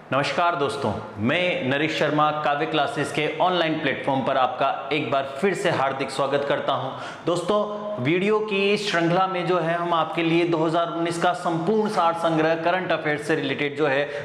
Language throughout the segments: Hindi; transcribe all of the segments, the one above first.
नमस्कार दोस्तों, मैं नरेश शर्मा काव्य क्लासेस के ऑनलाइन प्लेटफॉर्म पर आपका एक बार फिर से हार्दिक स्वागत करता हूं। दोस्तों, वीडियो की इस श्रृंखला में जो है हम आपके लिए 2019 का संपूर्ण सार संग्रह करंट अफेयर्स से रिलेटेड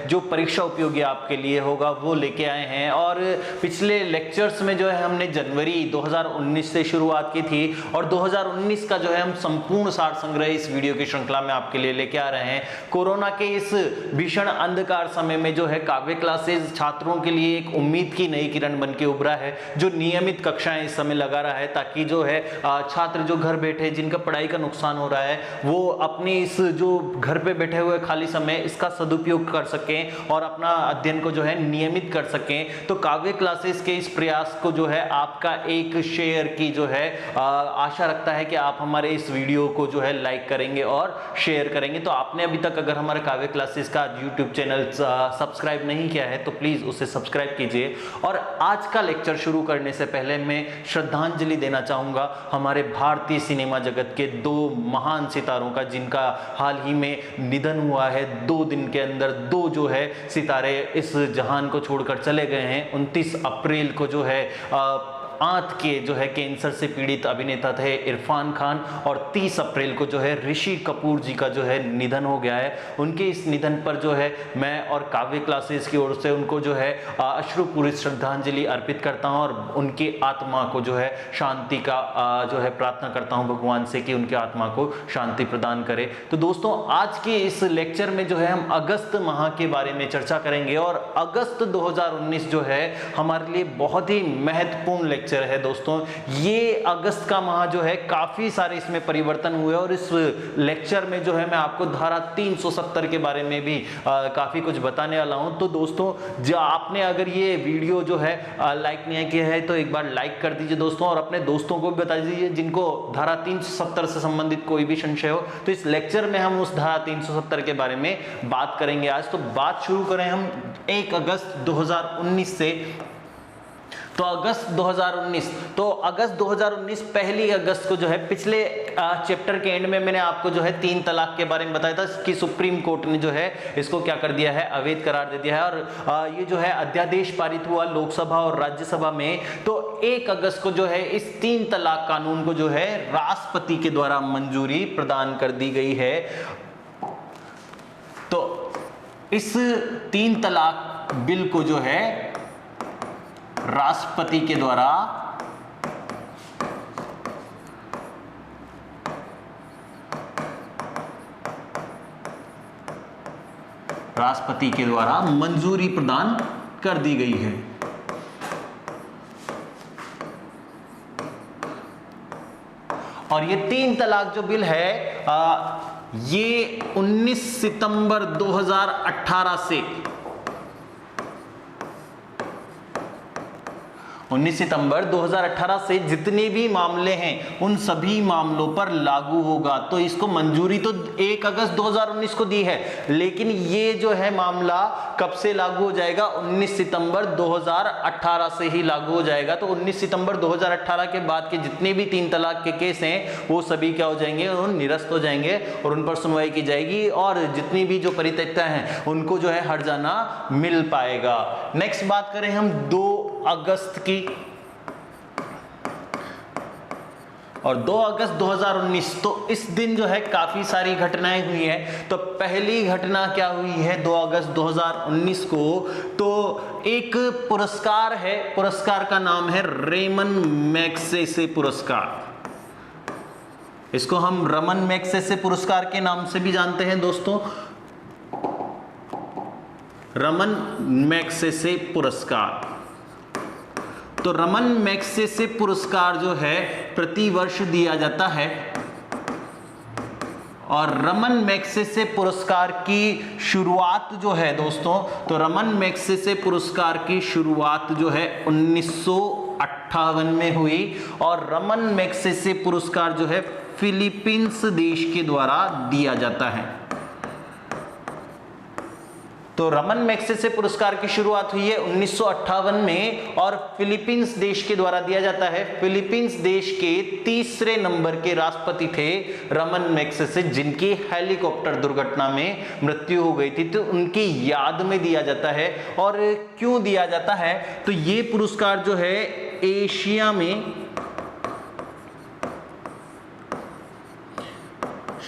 जो परीक्षा उपयोगी आपके लिए होगा वो लेके आए हैं। और पिछले लेक्चर्स में जो है हमने जनवरी 2019 से शुरुआत की थी और 2019 का जो है हम संपूर्ण सार संग्रह इस वीडियो की श्रृंखला में आपके लिए लेके आ रहे हैं। कोरोना के इस भीषण अंधकार समय में जो है काव्य क्लासेस छात्रों के लिए एक उम्मीद की नई किरण बन के उभरा है, जो नियमित कक्षाएं इस समय लगा रहा है ताकि जो है छात्र जो घर बैठे जिनका पढ़ाई का नुकसान हो रहा है वो अपनी इस जो घर पे बैठे हुए खाली समय इसका सदुपयोग कर सकें और अपना अध्ययन को जो है नियमित कर सकें। तो काव्य क्लासेस के इस प्रयास को जो है आपका एक शेयर की जो है आशा रखता है कि आप हमारे इस वीडियो को जो है लाइक करेंगे और शेयर करेंगे। तो आपने अभी तक अगर हमारे काव्य क्लासेस का यूट्यूब चैनल सब्सक्राइब नहीं किया है तो प्लीज उसे सब्सक्राइब कीजिए। और आज का लेक्चर शुरू करने से पहले मैं श्रद्धांजलि देना चाहूंगा हमारे भारतीय सिनेमा जगत के दो महान सितारों का, जिनका हाल ही में निधन हुआ है। 2 दिन के अंदर 2 जो है सितारे इस जहान को छोड़कर चले गए हैं। 29 अप्रैल को जो है आंत के जो है कैंसर से पीड़ित अभिनेता थे इरफान खान और 30 अप्रैल को जो है ऋषि कपूर जी का जो है निधन हो गया है। उनके इस निधन पर जो है मैं और काव्य क्लासेस की ओर से उनको जो है अश्रुपूरित श्रद्धांजलि अर्पित करता हूं और उनकी आत्मा को जो है शांति का जो है प्रार्थना करता हूं भगवान से कि उनकी आत्मा को शांति प्रदान करे। तो दोस्तों, आज के इस लेक्चर में जो है हम अगस्त माह के बारे में चर्चा करेंगे और अगस्त 2019 जो है हमारे लिए बहुत ही महत्वपूर्ण लेक्चर है। दोस्तों, ये अगस्त का माह जो है काफी सारे इसमें परिवर्तन हुए और इस लेक्चर में जो है मैं आपको धारा 370 के बारे में भी काफी कुछ बताने वाला हूं। तो दोस्तों, जो आपने अगर ये वीडियो जो है लाइक नहीं किया है तो एक बार लाइक कर दीजिए दोस्तों, और अपने दोस्तों को भी बता दीजिए जिनको धारा 370 से संबंधित कोई भी संशय हो। तो इस लेक्चर में हम उस धारा 370 के बारे में बात करेंगे आज। तो बात शुरू करें हम 1 अगस्त 2019 से। तो अगस्त 2019 पहली अगस्त को जो है पिछले चैप्टर के एंड में मैंने आपको जो है 3 तलाक के बारे में बताया था कि सुप्रीम कोर्ट ने जो है इसको क्या कर दिया है, अवैध करार दे दिया है। और ये जो है अध्यादेश पारित हुआ लोकसभा और राज्यसभा में। तो 1 अगस्त को जो है इस 3 तलाक कानून को जो है राष्ट्रपति के द्वारा मंजूरी प्रदान कर दी गई है। तो इस 3 तलाक बिल को जो है राष्ट्रपति के द्वारा मंजूरी प्रदान कर दी गई है। और ये 3 तलाक जो बिल है ये 19 सितंबर 2018 से 19 सितंबर 2018 से जितने भी मामले हैं उन सभी मामलों पर लागू होगा। तो इसको मंजूरी तो 1 अगस्त 2019 को दी है, लेकिन ये जो है मामला कब से लागू हो जाएगा? 19 सितंबर 2018 से ही लागू हो जाएगा। तो 19 सितंबर 2018 के बाद के जितने भी 3 तलाक के केस हैं वो सभी क्या हो जाएंगे, वो निरस्त हो जाएंगे और उन पर सुनवाई की जाएगी और जितनी भी जो परित्यक्ता हैं उनको जो है हर्जाना मिल पाएगा। नेक्स्ट बात करें हम 2 अगस्त की। और 2 अगस्त 2019, तो इस दिन जो है काफी सारी घटनाएं हुई हैं। तो पहली घटना क्या हुई है 2 अगस्त 2019 को? तो एक पुरस्कार है, पुरस्कार का नाम है रेमन मैग्सेसे पुरस्कार। इसको हम रमन मैग्सेसे पुरस्कार के नाम से भी जानते हैं दोस्तों, रमन मैग्सेसे पुरस्कार। तो रमन मैग्सेसे पुरस्कार जो है प्रतिवर्ष दिया जाता है और रमन मैग्सेसे पुरस्कार की शुरुआत जो है दोस्तों, तो रमन मैग्सेसे पुरस्कार की शुरुआत जो है 1958 में हुई और रमन मैग्सेसे पुरस्कार जो है फिलीपींस देश के द्वारा दिया जाता है। तो रमन मैग्सेसे पुरस्कार की शुरुआत हुई है 1958 में और फिलीपींस देश के द्वारा दिया जाता है। फिलीपींस देश के तीसरे नंबर के राष्ट्रपति थे रमन मैग्सेसे, जिनकी हेलीकॉप्टर दुर्घटना में मृत्यु हो गई थी, तो उनकी याद में दिया जाता है। और क्यों दिया जाता है, तो ये पुरस्कार जो है एशिया में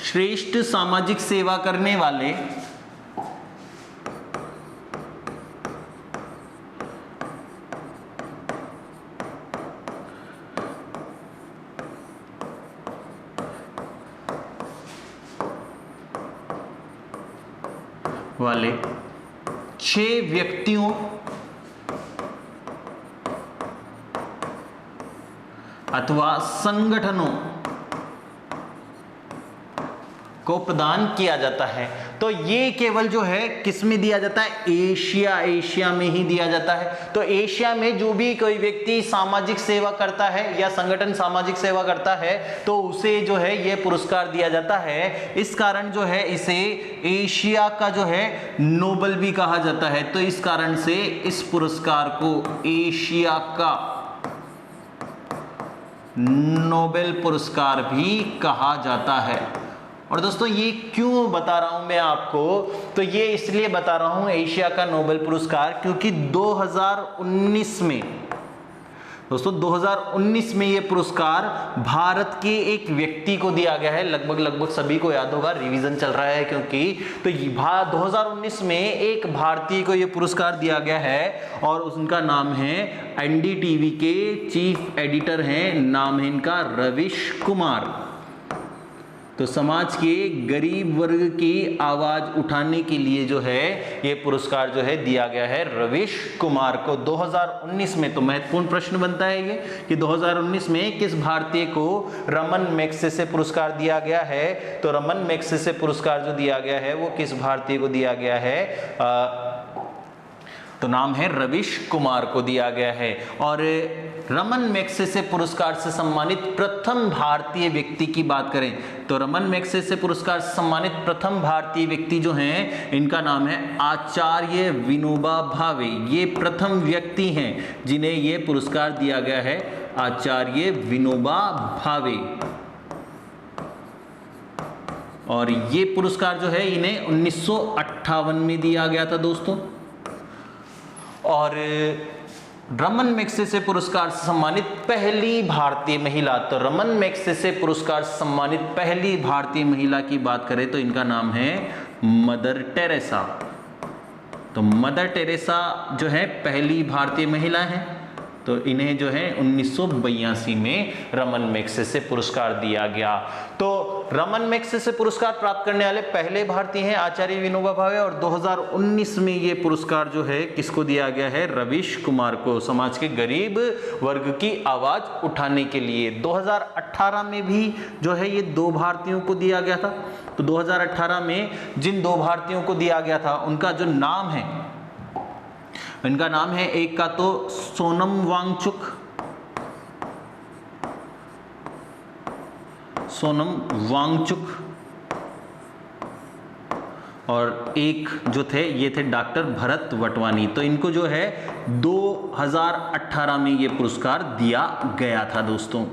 श्रेष्ठ सामाजिक सेवा करने वाले वाले 6 व्यक्तियों अथवा संगठनों को प्रदान किया जाता है। तो ये केवल जो है किस में दिया जाता है, एशिया में ही दिया जाता है। तो एशिया में जो भी कोई व्यक्ति सामाजिक सेवा करता है या संगठन सामाजिक सेवा करता है तो उसे जो है ये पुरस्कार दिया जाता है। इस कारण जो है इसे एशिया का जो है नोबेल भी कहा जाता है। तो इस कारण से इस पुरस्कार को एशिया का नोबेल पुरस्कार भी कहा जाता है। और दोस्तों ये क्यों बता रहा हूं मैं आपको, तो ये इसलिए बता रहा हूं एशिया का नोबेल पुरस्कार क्योंकि 2019 में दोस्तों 2019 में ये पुरस्कार भारत के एक व्यक्ति को दिया गया है। लगभग सभी को याद होगा, रिवीजन चल रहा है क्योंकि, तो 2019 में एक भारतीय को ये पुरस्कार दिया गया है और उनका नाम है एनडीटीवी के चीफ एडिटर हैं, नाम है इनका रविश कुमार। तो समाज के गरीब वर्ग की आवाज उठाने के लिए जो है ये पुरस्कार जो है दिया गया है रविश कुमार को 2019 में। तो महत्वपूर्ण प्रश्न बनता है ये कि 2019 में किस भारतीय को रमन मैग्सेसे पुरस्कार दिया गया है। तो रमन मैग्सेसे पुरस्कार जो दिया गया है वो किस भारतीय को दिया गया है, तो नाम है रविश कुमार को दिया गया है। और रमन मैग्सेसे पुरस्कार से सम्मानित प्रथम भारतीय व्यक्ति की बात करें तो रमन मैग्सेसे पुरस्कार से सम्मानित प्रथम भारतीय व्यक्ति जो हैं इनका नाम है आचार्य विनोबा भावे। ये प्रथम व्यक्ति हैं जिन्हें ये पुरस्कार दिया गया है, आचार्य विनोबा भावे। और ये पुरस्कार जो है इन्हें 1958 में दिया गया था दोस्तों। और रमन मैग्सेसे पुरस्कार से सम्मानित पहली भारतीय महिला, तो रमन मैग्सेसे पुरस्कार से सम्मानित पहली भारतीय महिला की बात करें तो इनका नाम है मदर टेरेसा। तो मदर टेरेसा जो है पहली भारतीय महिला है, तो इन्हें जो है 1982 में रमन मैग्सेसे पुरस्कार दिया गया। तो रमन मैग्सेसे पुरस्कार प्राप्त करने वाले पहले भारतीय हैं आचार्य विनोबा भावे। और 2019 में ये पुरस्कार जो है किसको दिया गया है, रविश कुमार को, समाज के गरीब वर्ग की आवाज उठाने के लिए। 2018 में भी जो है ये 2 भारतीयों को दिया गया था। तो 2018 में जिन 2 भारतीयों को दिया गया था उनका जो नाम है, इनका नाम है, एक का तो सोनम वांगचुक और एक जो थे ये थे डॉक्टर भरत वटवानी। तो इनको जो है 2018 में ये पुरस्कार दिया गया था दोस्तों।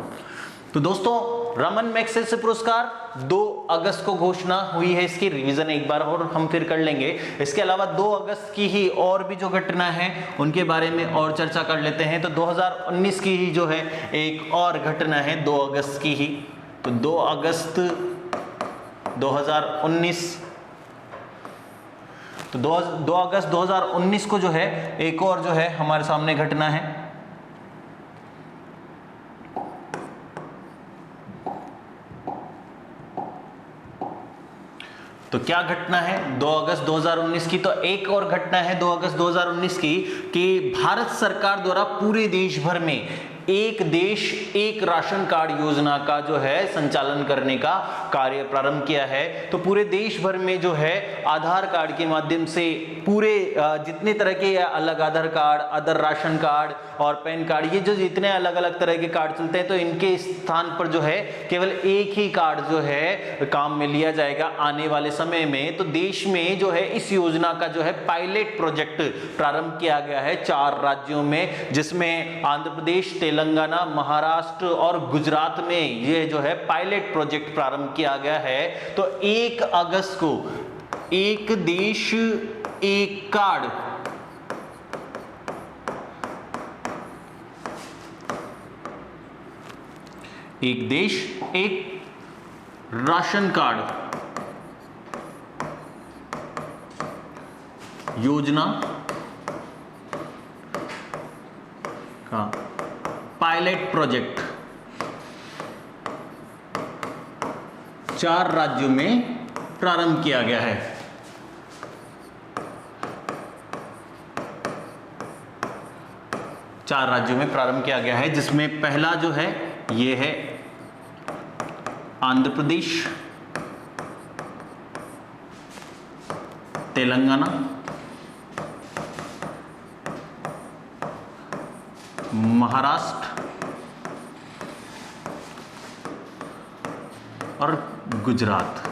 तो दोस्तों रमन मैग्सेसे पुरस्कार 2 अगस्त को घोषणा हुई है, इसकी रिवीजन एक बार और हम फिर कर लेंगे। इसके अलावा 2 अगस्त की ही और भी जो घटना है उनके बारे में और चर्चा कर लेते हैं। तो 2019 की ही जो है एक और घटना है 2 अगस्त की ही। तो 2 अगस्त 2019, तो 2 अगस्त 2019 को जो है एक और जो है हमारे सामने घटना है। तो क्या घटना है 2 अगस्त 2019 की, तो एक और घटना है 2 अगस्त 2019 की कि भारत सरकार द्वारा पूरे देश भर में एक देश एक राशन कार्ड योजना का जो है संचालन करने का कार्य प्रारंभ किया है। तो पूरे देश भर में जो है आधार कार्ड के माध्यम से पूरे जितने तरह के अलग आधार कार्ड, अदर राशन कार्ड और पैन कार्ड, ये जो जितने अलग अलग तरह के कार्ड चलते हैं, तो इनके स्थान पर जो है केवल एक ही कार्ड जो है काम में लिया जाएगा आने वाले समय में। तो देश में जो है इस योजना का जो है पायलट प्रोजेक्ट प्रारंभ किया गया है 4 राज्यों में, जिसमें आंध्र प्रदेश, तेलंगाना, महाराष्ट्र और गुजरात में ये जो है पायलट प्रोजेक्ट प्रारंभ किया गया है। तो 1 अगस्त को एक देश एक कार्ड, एक देश एक राशन कार्ड योजना का पायलट प्रोजेक्ट 4 राज्यों में प्रारंभ किया गया है। चार राज्यों में प्रारंभ किया गया है, जिसमें पहला जो है ये है आंध्र प्रदेश, तेलंगाना, महाराष्ट्र और गुजरात।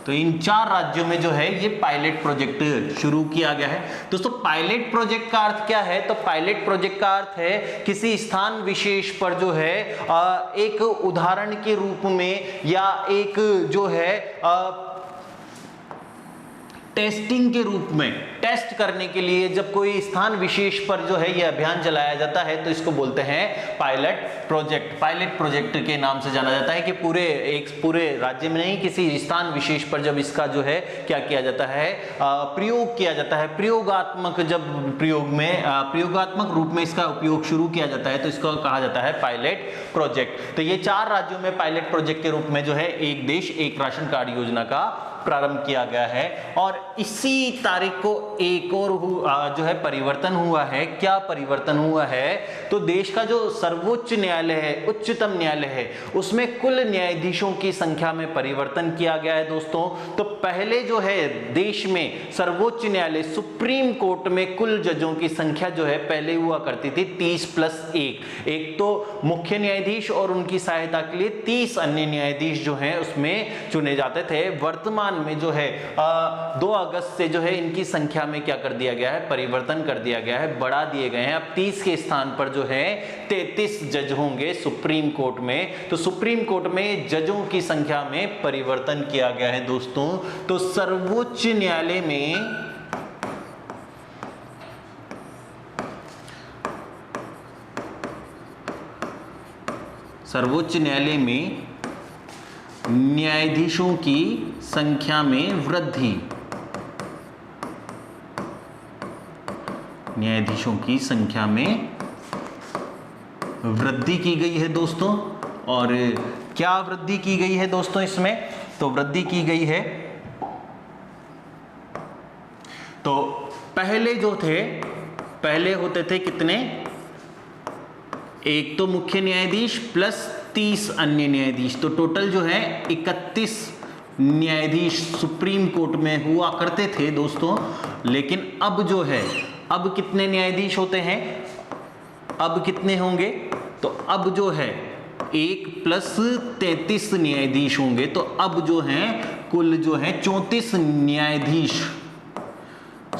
तो इन 4 राज्यों में जो है ये पायलट प्रोजेक्ट शुरू किया गया है। दोस्तों पायलट प्रोजेक्ट का अर्थ क्या है? तो पायलट प्रोजेक्ट का अर्थ है किसी स्थान विशेष पर जो है एक उदाहरण के रूप में या एक जो है टेस्टिंग के रूप में टेस्ट करने के लिए जब कोई स्थान विशेष पर जो है यह अभियान चलाया जाता है तो इसको बोलते हैं पायलट प्रोजेक्ट। पायलट प्रोजेक्ट के नाम से जाना जाता है कि पूरे राज्य में नहीं, किसी स्थान विशेष पर जब इसका जो है क्या किया जाता है, प्रयोग किया जाता है, प्रयोगात्मक जब प्रयोगात्मक रूप में इसका उपयोग शुरू किया जाता है तो इसको कहा जाता है पायलट प्रोजेक्ट। तो ये 4 राज्यों में पायलट प्रोजेक्ट के रूप में जो है एक देश एक राशन कार्ड योजना का प्रारंभ किया गया है। और इसी तारीख को एक और जो है परिवर्तन हुआ है। क्या परिवर्तन हुआ है? तो देश का जो सर्वोच्च न्यायालय है, उच्चतम न्यायालय है, उसमें कुल न्यायाधीशों की संख्या में परिवर्तन किया गया है दोस्तों। तो पहले जो है देश में सर्वोच्च न्यायालय सुप्रीम कोर्ट में कुल जजों की संख्या जो है पहले हुआ करती थी 30+1। एक तो मुख्य न्यायाधीश और उनकी सहायता के लिए 30 अन्य न्यायाधीश जो हैं उसमें चुने जाते थे। वर्तमान में जो है 2 अगस्त से जो है इनकी संख्या में क्या कर दिया गया है, परिवर्तन कर दिया गया है, बढ़ा दिए गए हैं। अब 30 के स्थान पर जो है 33 जज होंगे सुप्रीम कोर्ट में। तो सुप्रीम कोर्ट में जजों की संख्या में परिवर्तन किया गया है दोस्तों। तो सर्वोच्च न्यायालय में न्यायाधीशों की संख्या में वृद्धि, न्यायाधीशों की संख्या में वृद्धि की गई है दोस्तों। और क्या वृद्धि की गई है दोस्तों इसमें? तो वृद्धि की गई है, तो पहले जो थे, पहले होते थे कितने, एक तो मुख्य न्यायाधीश प्लस 30 अन्य न्यायाधीश, तो टोटल जो है 31 न्यायाधीश सुप्रीम कोर्ट में हुआ करते थे दोस्तों। लेकिन अब जो है, अब कितने न्यायाधीश होते हैं, अब कितने होंगे? तो अब जो है 1 + 33 न्यायाधीश होंगे। तो अब जो हैं कुल जो है 34 न्यायाधीश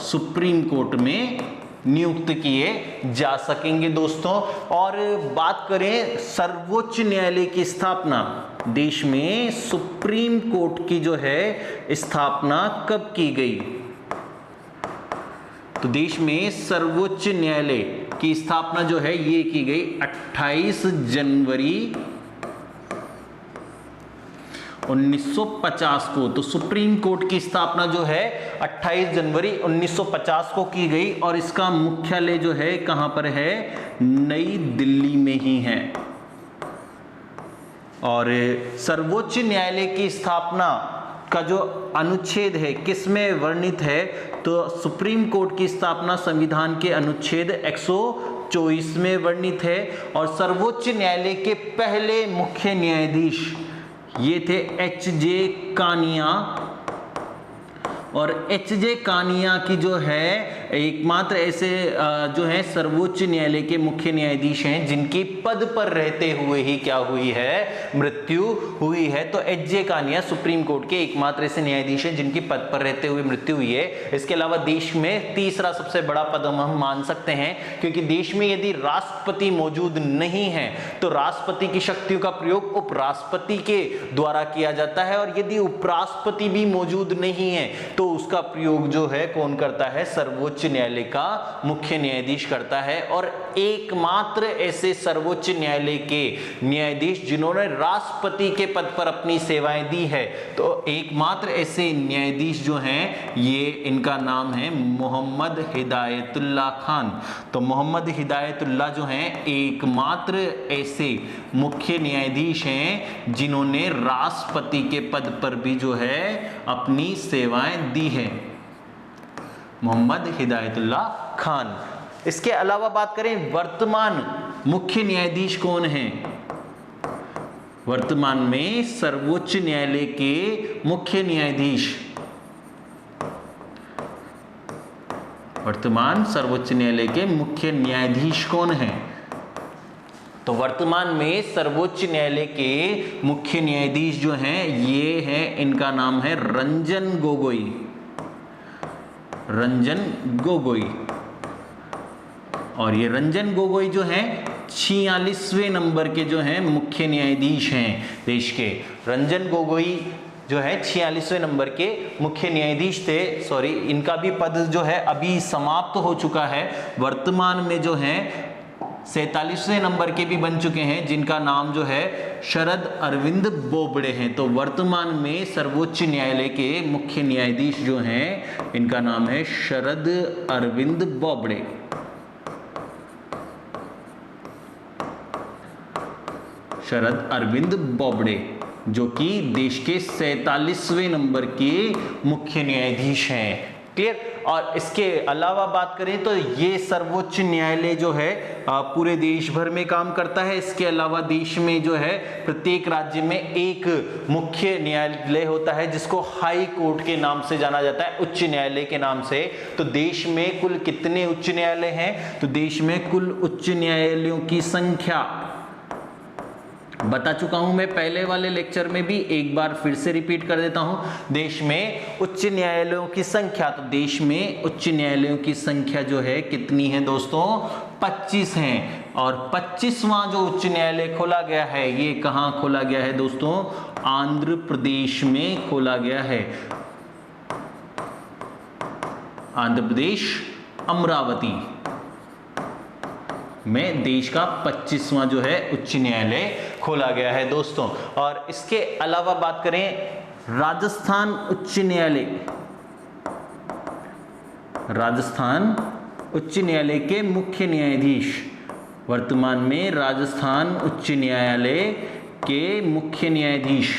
सुप्रीम कोर्ट में नियुक्त किए जा सकेंगे दोस्तों। और बात करें सर्वोच्च न्यायालय की स्थापना, देश में सुप्रीम कोर्ट की जो है स्थापना कब की गई? तो देश में सर्वोच्च न्यायालय की स्थापना जो है ये की गई 28 जनवरी 1950 को। तो सुप्रीम कोर्ट की स्थापना जो है 28 जनवरी 1950 को की गई और इसका मुख्यालय जो है कहां पर है? नई दिल्ली में ही है। और सर्वोच्च न्यायालय की स्थापना का जो अनुच्छेद है किसमें वर्णित है? तो सुप्रीम कोर्ट की स्थापना संविधान के अनुच्छेद 1924 में वर्णित है। और सर्वोच्च न्यायालय के पहले मुख्य न्यायाधीश ये थे एच.जे. कानिया। और एच.जे. कानिया की जो है एकमात्र ऐसे जो है सर्वोच्च न्यायालय के मुख्य न्यायाधीश हैं जिनकी पद पर रहते हुए ही क्या हुई है, मृत्यु हुई है। तो एच.जे. कानिया सुप्रीम कोर्ट के एकमात्र ऐसे न्यायाधीश हैं जिनकी पद पर रहते हुए मृत्यु हुई है। इसके अलावा देश में तीसरा सबसे बड़ा पद हम मान सकते हैं, क्योंकि देश में यदि राष्ट्रपति मौजूद नहीं है तो राष्ट्रपति की शक्तियों का प्रयोग उपराष्ट्रपति के द्वारा किया जाता है, और यदि उपराष्ट्रपति भी मौजूद नहीं है तो उसका प्रयोग जो है कौन करता है, सर्वोच्च न्यायालय का मुख्य न्यायाधीश करता है। और एकमात्र ऐसे सर्वोच्च न्यायालय के न्यायाधीश जिन्होंने राष्ट्रपति के पद पर अपनी सेवाएं दी है, तो एकमात्र ऐसे न्यायाधीश जो हैं ये इनका नाम है मोहम्मद हिदायतुल्लाह खान। तो मोहम्मद हिदायतुल्लाह जो हैं एकमात्र ऐसे मुख्य न्यायाधीश हैं जिन्होंने राष्ट्रपति के पद पर भी जो है अपनी सेवाएं दी है, मोहम्मद हिदायतुल्लाह खान। इसके अलावा बात करें वर्तमान मुख्य न्यायाधीश कौन हैं। वर्तमान में सर्वोच्च न्यायालय के मुख्य न्यायाधीश, वर्तमान सर्वोच्च न्यायालय के मुख्य न्यायाधीश कौन हैं। तो वर्तमान में सर्वोच्च न्यायालय के मुख्य न्यायाधीश जो हैं ये हैं, इनका नाम है रंजन गोगोई। रंजन गोगोई। और ये रंजन गोगोई जो हैं 46वें नंबर के जो हैं मुख्य न्यायाधीश हैं देश के। रंजन गोगोई जो है 46वें नंबर के मुख्य न्यायाधीश थे। सॉरी, इनका भी पद जो है अभी समाप्त हो चुका है। वर्तमान में जो है 47वें नंबर के भी बन चुके हैं, जिनका नाम जो है शरद अरविंद बोबड़े हैं। तो वर्तमान में सर्वोच्च न्यायालय के मुख्य न्यायाधीश जो हैं इनका नाम है शरद अरविंद बोबड़े। शरद अरविंद बोबड़े जो कि देश के 47वें नंबर के मुख्य न्यायाधीश हैं। क्लियर। और इसके अलावा बात करें तो ये सर्वोच्च न्यायालय जो है पूरे देश भर में काम करता है। इसके अलावा देश में जो है प्रत्येक राज्य में एक मुख्य न्यायालय होता है जिसको हाई कोर्ट के नाम से जाना जाता है, उच्च न्यायालय के नाम से। तो देश में कुल कितने उच्च न्यायालय हैं, तो देश में कुल उच्च न्यायालयों की संख्या बता चुका हूं मैं पहले वाले लेक्चर में भी, एक बार फिर से रिपीट कर देता हूं। देश में उच्च न्यायालयों की संख्या, तो देश में उच्च न्यायालयों की संख्या जो है कितनी है दोस्तों, 25 हैं। और 25वां जो उच्च न्यायालय खोला गया है ये कहां खोला गया है दोस्तों, आंध्र प्रदेश में खोला गया है। आंध्र प्रदेश अमरावती में देश का 25वां जो है उच्च न्यायालय खोला गया है दोस्तों। और इसके अलावा बात करें राजस्थान उच्च न्यायालय, राजस्थान उच्च न्यायालय के मुख्य न्यायाधीश, वर्तमान में राजस्थान उच्च न्यायालय के मुख्य न्यायाधीश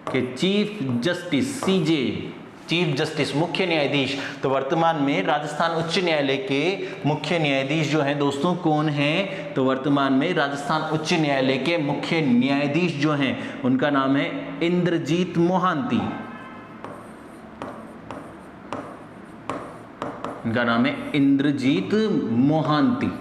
के चीफ जस्टिस सीजे, चीफ जस्टिस मुख्य न्यायाधीश। तो वर्तमान में राजस्थान उच्च न्यायालय के मुख्य न्यायाधीश जो हैं दोस्तों कौन हैं, तो वर्तमान में राजस्थान उच्च न्यायालय के मुख्य न्यायाधीश जो हैं उनका नाम है इंद्रजीत मोहांती। इनका नाम है इंद्रजीत मोहांती।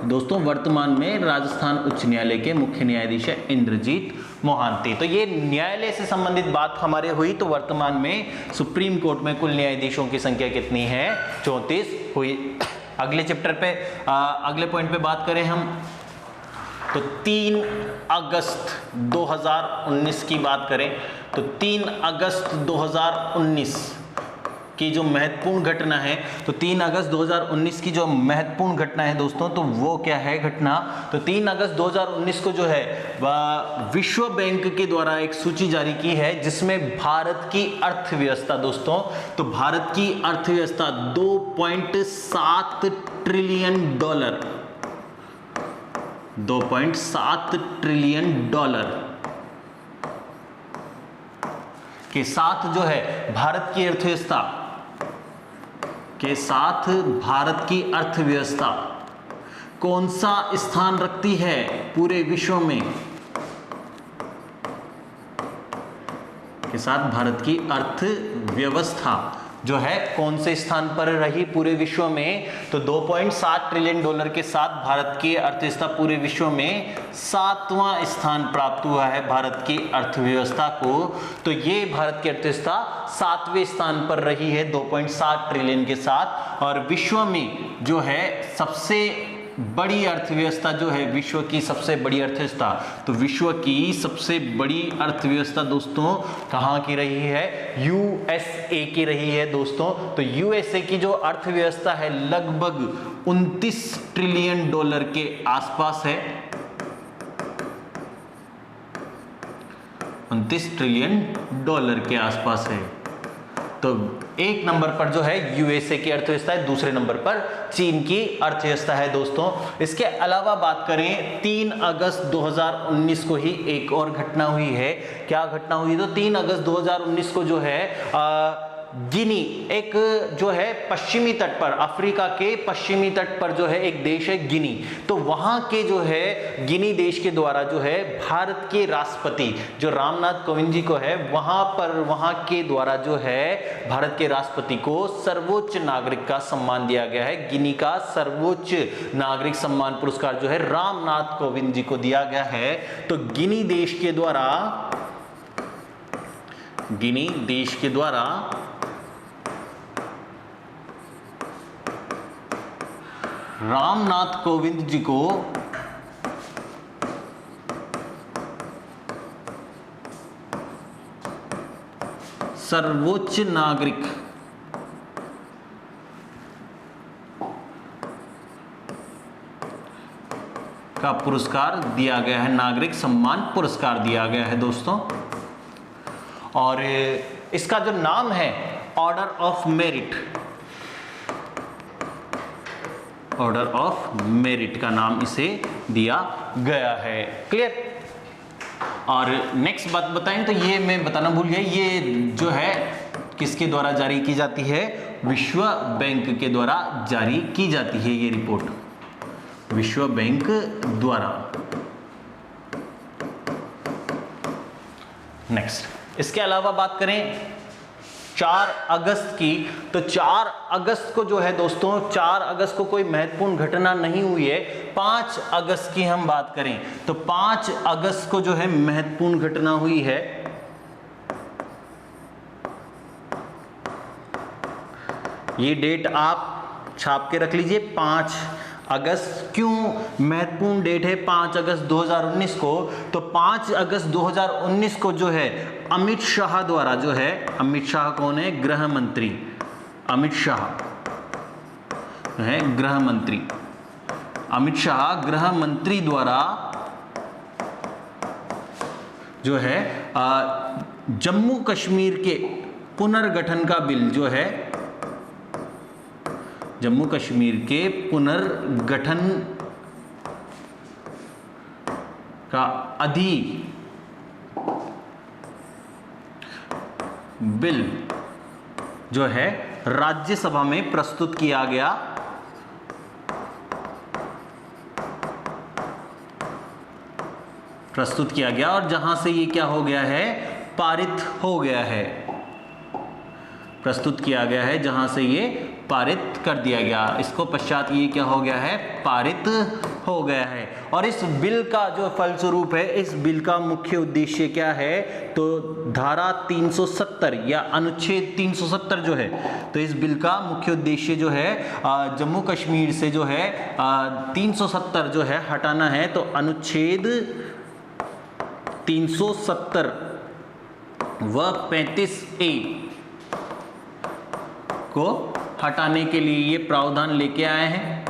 दोस्तों वर्तमान में राजस्थान उच्च न्यायालय के मुख्य न्यायाधीश है इंद्रजीत मोहांती। तो ये न्यायालय से संबंधित बात हमारे हुई। तो वर्तमान में सुप्रीम कोर्ट में कुल न्यायाधीशों की संख्या कितनी है, 34 हुई। अगले चैप्टर पे अगले पॉइंट पे बात करें हम, तो 3 अगस्त 2019 की बात करें तो 3 अगस्त 2019 की जो महत्वपूर्ण घटना है, तो 3 अगस्त 2019 की जो महत्वपूर्ण घटना है दोस्तों, तो वो क्या है घटना, तो 3 अगस्त 2019 को जो है विश्व बैंक के द्वारा एक सूची जारी की है जिसमें भारत की अर्थव्यवस्था दोस्तों, तो भारत की अर्थव्यवस्था 2.7 ट्रिलियन डॉलर, 2.7 ट्रिलियन डॉलर के साथ जो है भारत की अर्थव्यवस्था के साथ भारत की अर्थव्यवस्था कौन सा स्थान रखती है पूरे विश्व में के साथ भारत की अर्थव्यवस्था जो है कौन से स्थान पर रही पूरे विश्व में? तो 2.7 ट्रिलियन डॉलर के साथ भारत की अर्थव्यवस्था पूरे विश्व में 7वां स्थान प्राप्त हुआ है भारत की अर्थव्यवस्था को। तो ये भारत की अर्थव्यवस्था 7वें स्थान पर रही है 2.7 ट्रिलियन के साथ। और विश्व में जो है सबसे बड़ी अर्थव्यवस्था जो है, विश्व की सबसे बड़ी अर्थव्यवस्था, तो विश्व की सबसे बड़ी अर्थव्यवस्था दोस्तों कहाँ की रही है? यूएसए की रही है दोस्तों। तो यूएसए की जो अर्थव्यवस्था है लगभग 29 ट्रिलियन डॉलर के आसपास है। 29 ट्रिलियन डॉलर के आसपास है। तो एक नंबर पर जो है यूएसए की अर्थव्यवस्था है, दूसरे नंबर पर चीन की अर्थव्यवस्था है दोस्तों। इसके अलावा बात करें 3 अगस्त 2019 को ही एक और घटना हुई है। क्या घटना हुई? तो 3 अगस्त 2019 को जो है गिनी, एक जो है पश्चिमी तट पर, अफ्रीका के पश्चिमी तट पर जो है एक देश है गिनी। तो वहां के जो है गिनी देश के द्वारा जो है भारत के राष्ट्रपति जो रामनाथ कोविंद जी को है, वहां के द्वारा जो है भारत के राष्ट्रपति को सर्वोच्च नागरिक का सम्मान दिया गया है। गिनी का सर्वोच्च नागरिक सम्मान पुरस्कार जो है रामनाथ कोविंद जी को दिया गया है। तो गिनी देश के द्वारा रामनाथ कोविंद जी को सर्वोच्च नागरिक का पुरस्कार दिया गया है, नागरिक सम्मान पुरस्कार दिया गया है दोस्तों। और इसका जो नाम है order of merit, order of merit का नाम इसे दिया गया है। क्लियर? और नेक्स्ट बात बताएं तो ये मैं बताना भूल गया, ये जो है किसके द्वारा जारी की जाती है? विश्व बैंक के द्वारा जारी की जाती है ये रिपोर्ट, विश्व बैंक द्वारा। नेक्स्ट, इसके अलावा बात करें 4 अगस्त की, तो 4 अगस्त को जो है दोस्तों, 4 अगस्त को कोई महत्वपूर्ण घटना नहीं हुई है। 5 अगस्त की हम बात करें तो 5 अगस्त को जो है महत्वपूर्ण घटना हुई है। ये डेट आप छाप के रख लीजिए, 5 अगस्त। क्यों महत्वपूर्ण डेट है 5 अगस्त 2019 को? तो 5 अगस्त 2019 को जो है अमित शाह द्वारा जो है, अमित शाह कौन है? गृह मंत्री। अमित शाह है गृह मंत्री। अमित शाह गृह मंत्री द्वारा जो है जम्मू कश्मीर के पुनर्गठन का बिल जो है, जम्मू कश्मीर के पुनर्गठन का बिल जो है राज्यसभा में प्रस्तुत किया गया। और जहां से ये क्या हो गया है? पारित हो गया है। प्रस्तुत किया गया है जहां से ये पारित कर दिया गया, इसको पश्चात ये क्या हो गया है? पारित हो गया है। और इस बिल का जो फलस्वरूप है, इस बिल का मुख्य उद्देश्य क्या है? तो धारा 370 या अनुच्छेद 370 जो है, तो इस बिल का मुख्य उद्देश्य जो है जम्मू कश्मीर से जो है 370 जो है हटाना है। तो अनुच्छेद 370 व 35A को हटाने के लिए ये प्रावधान लेके आए हैं।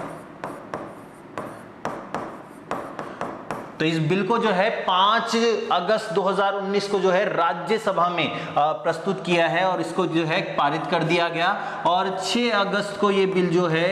तो इस बिल को जो है 5 अगस्त 2019 को जो है राज्यसभा में प्रस्तुत किया है और इसको जो है पारित कर दिया गया। और 6 अगस्त को ये बिल जो है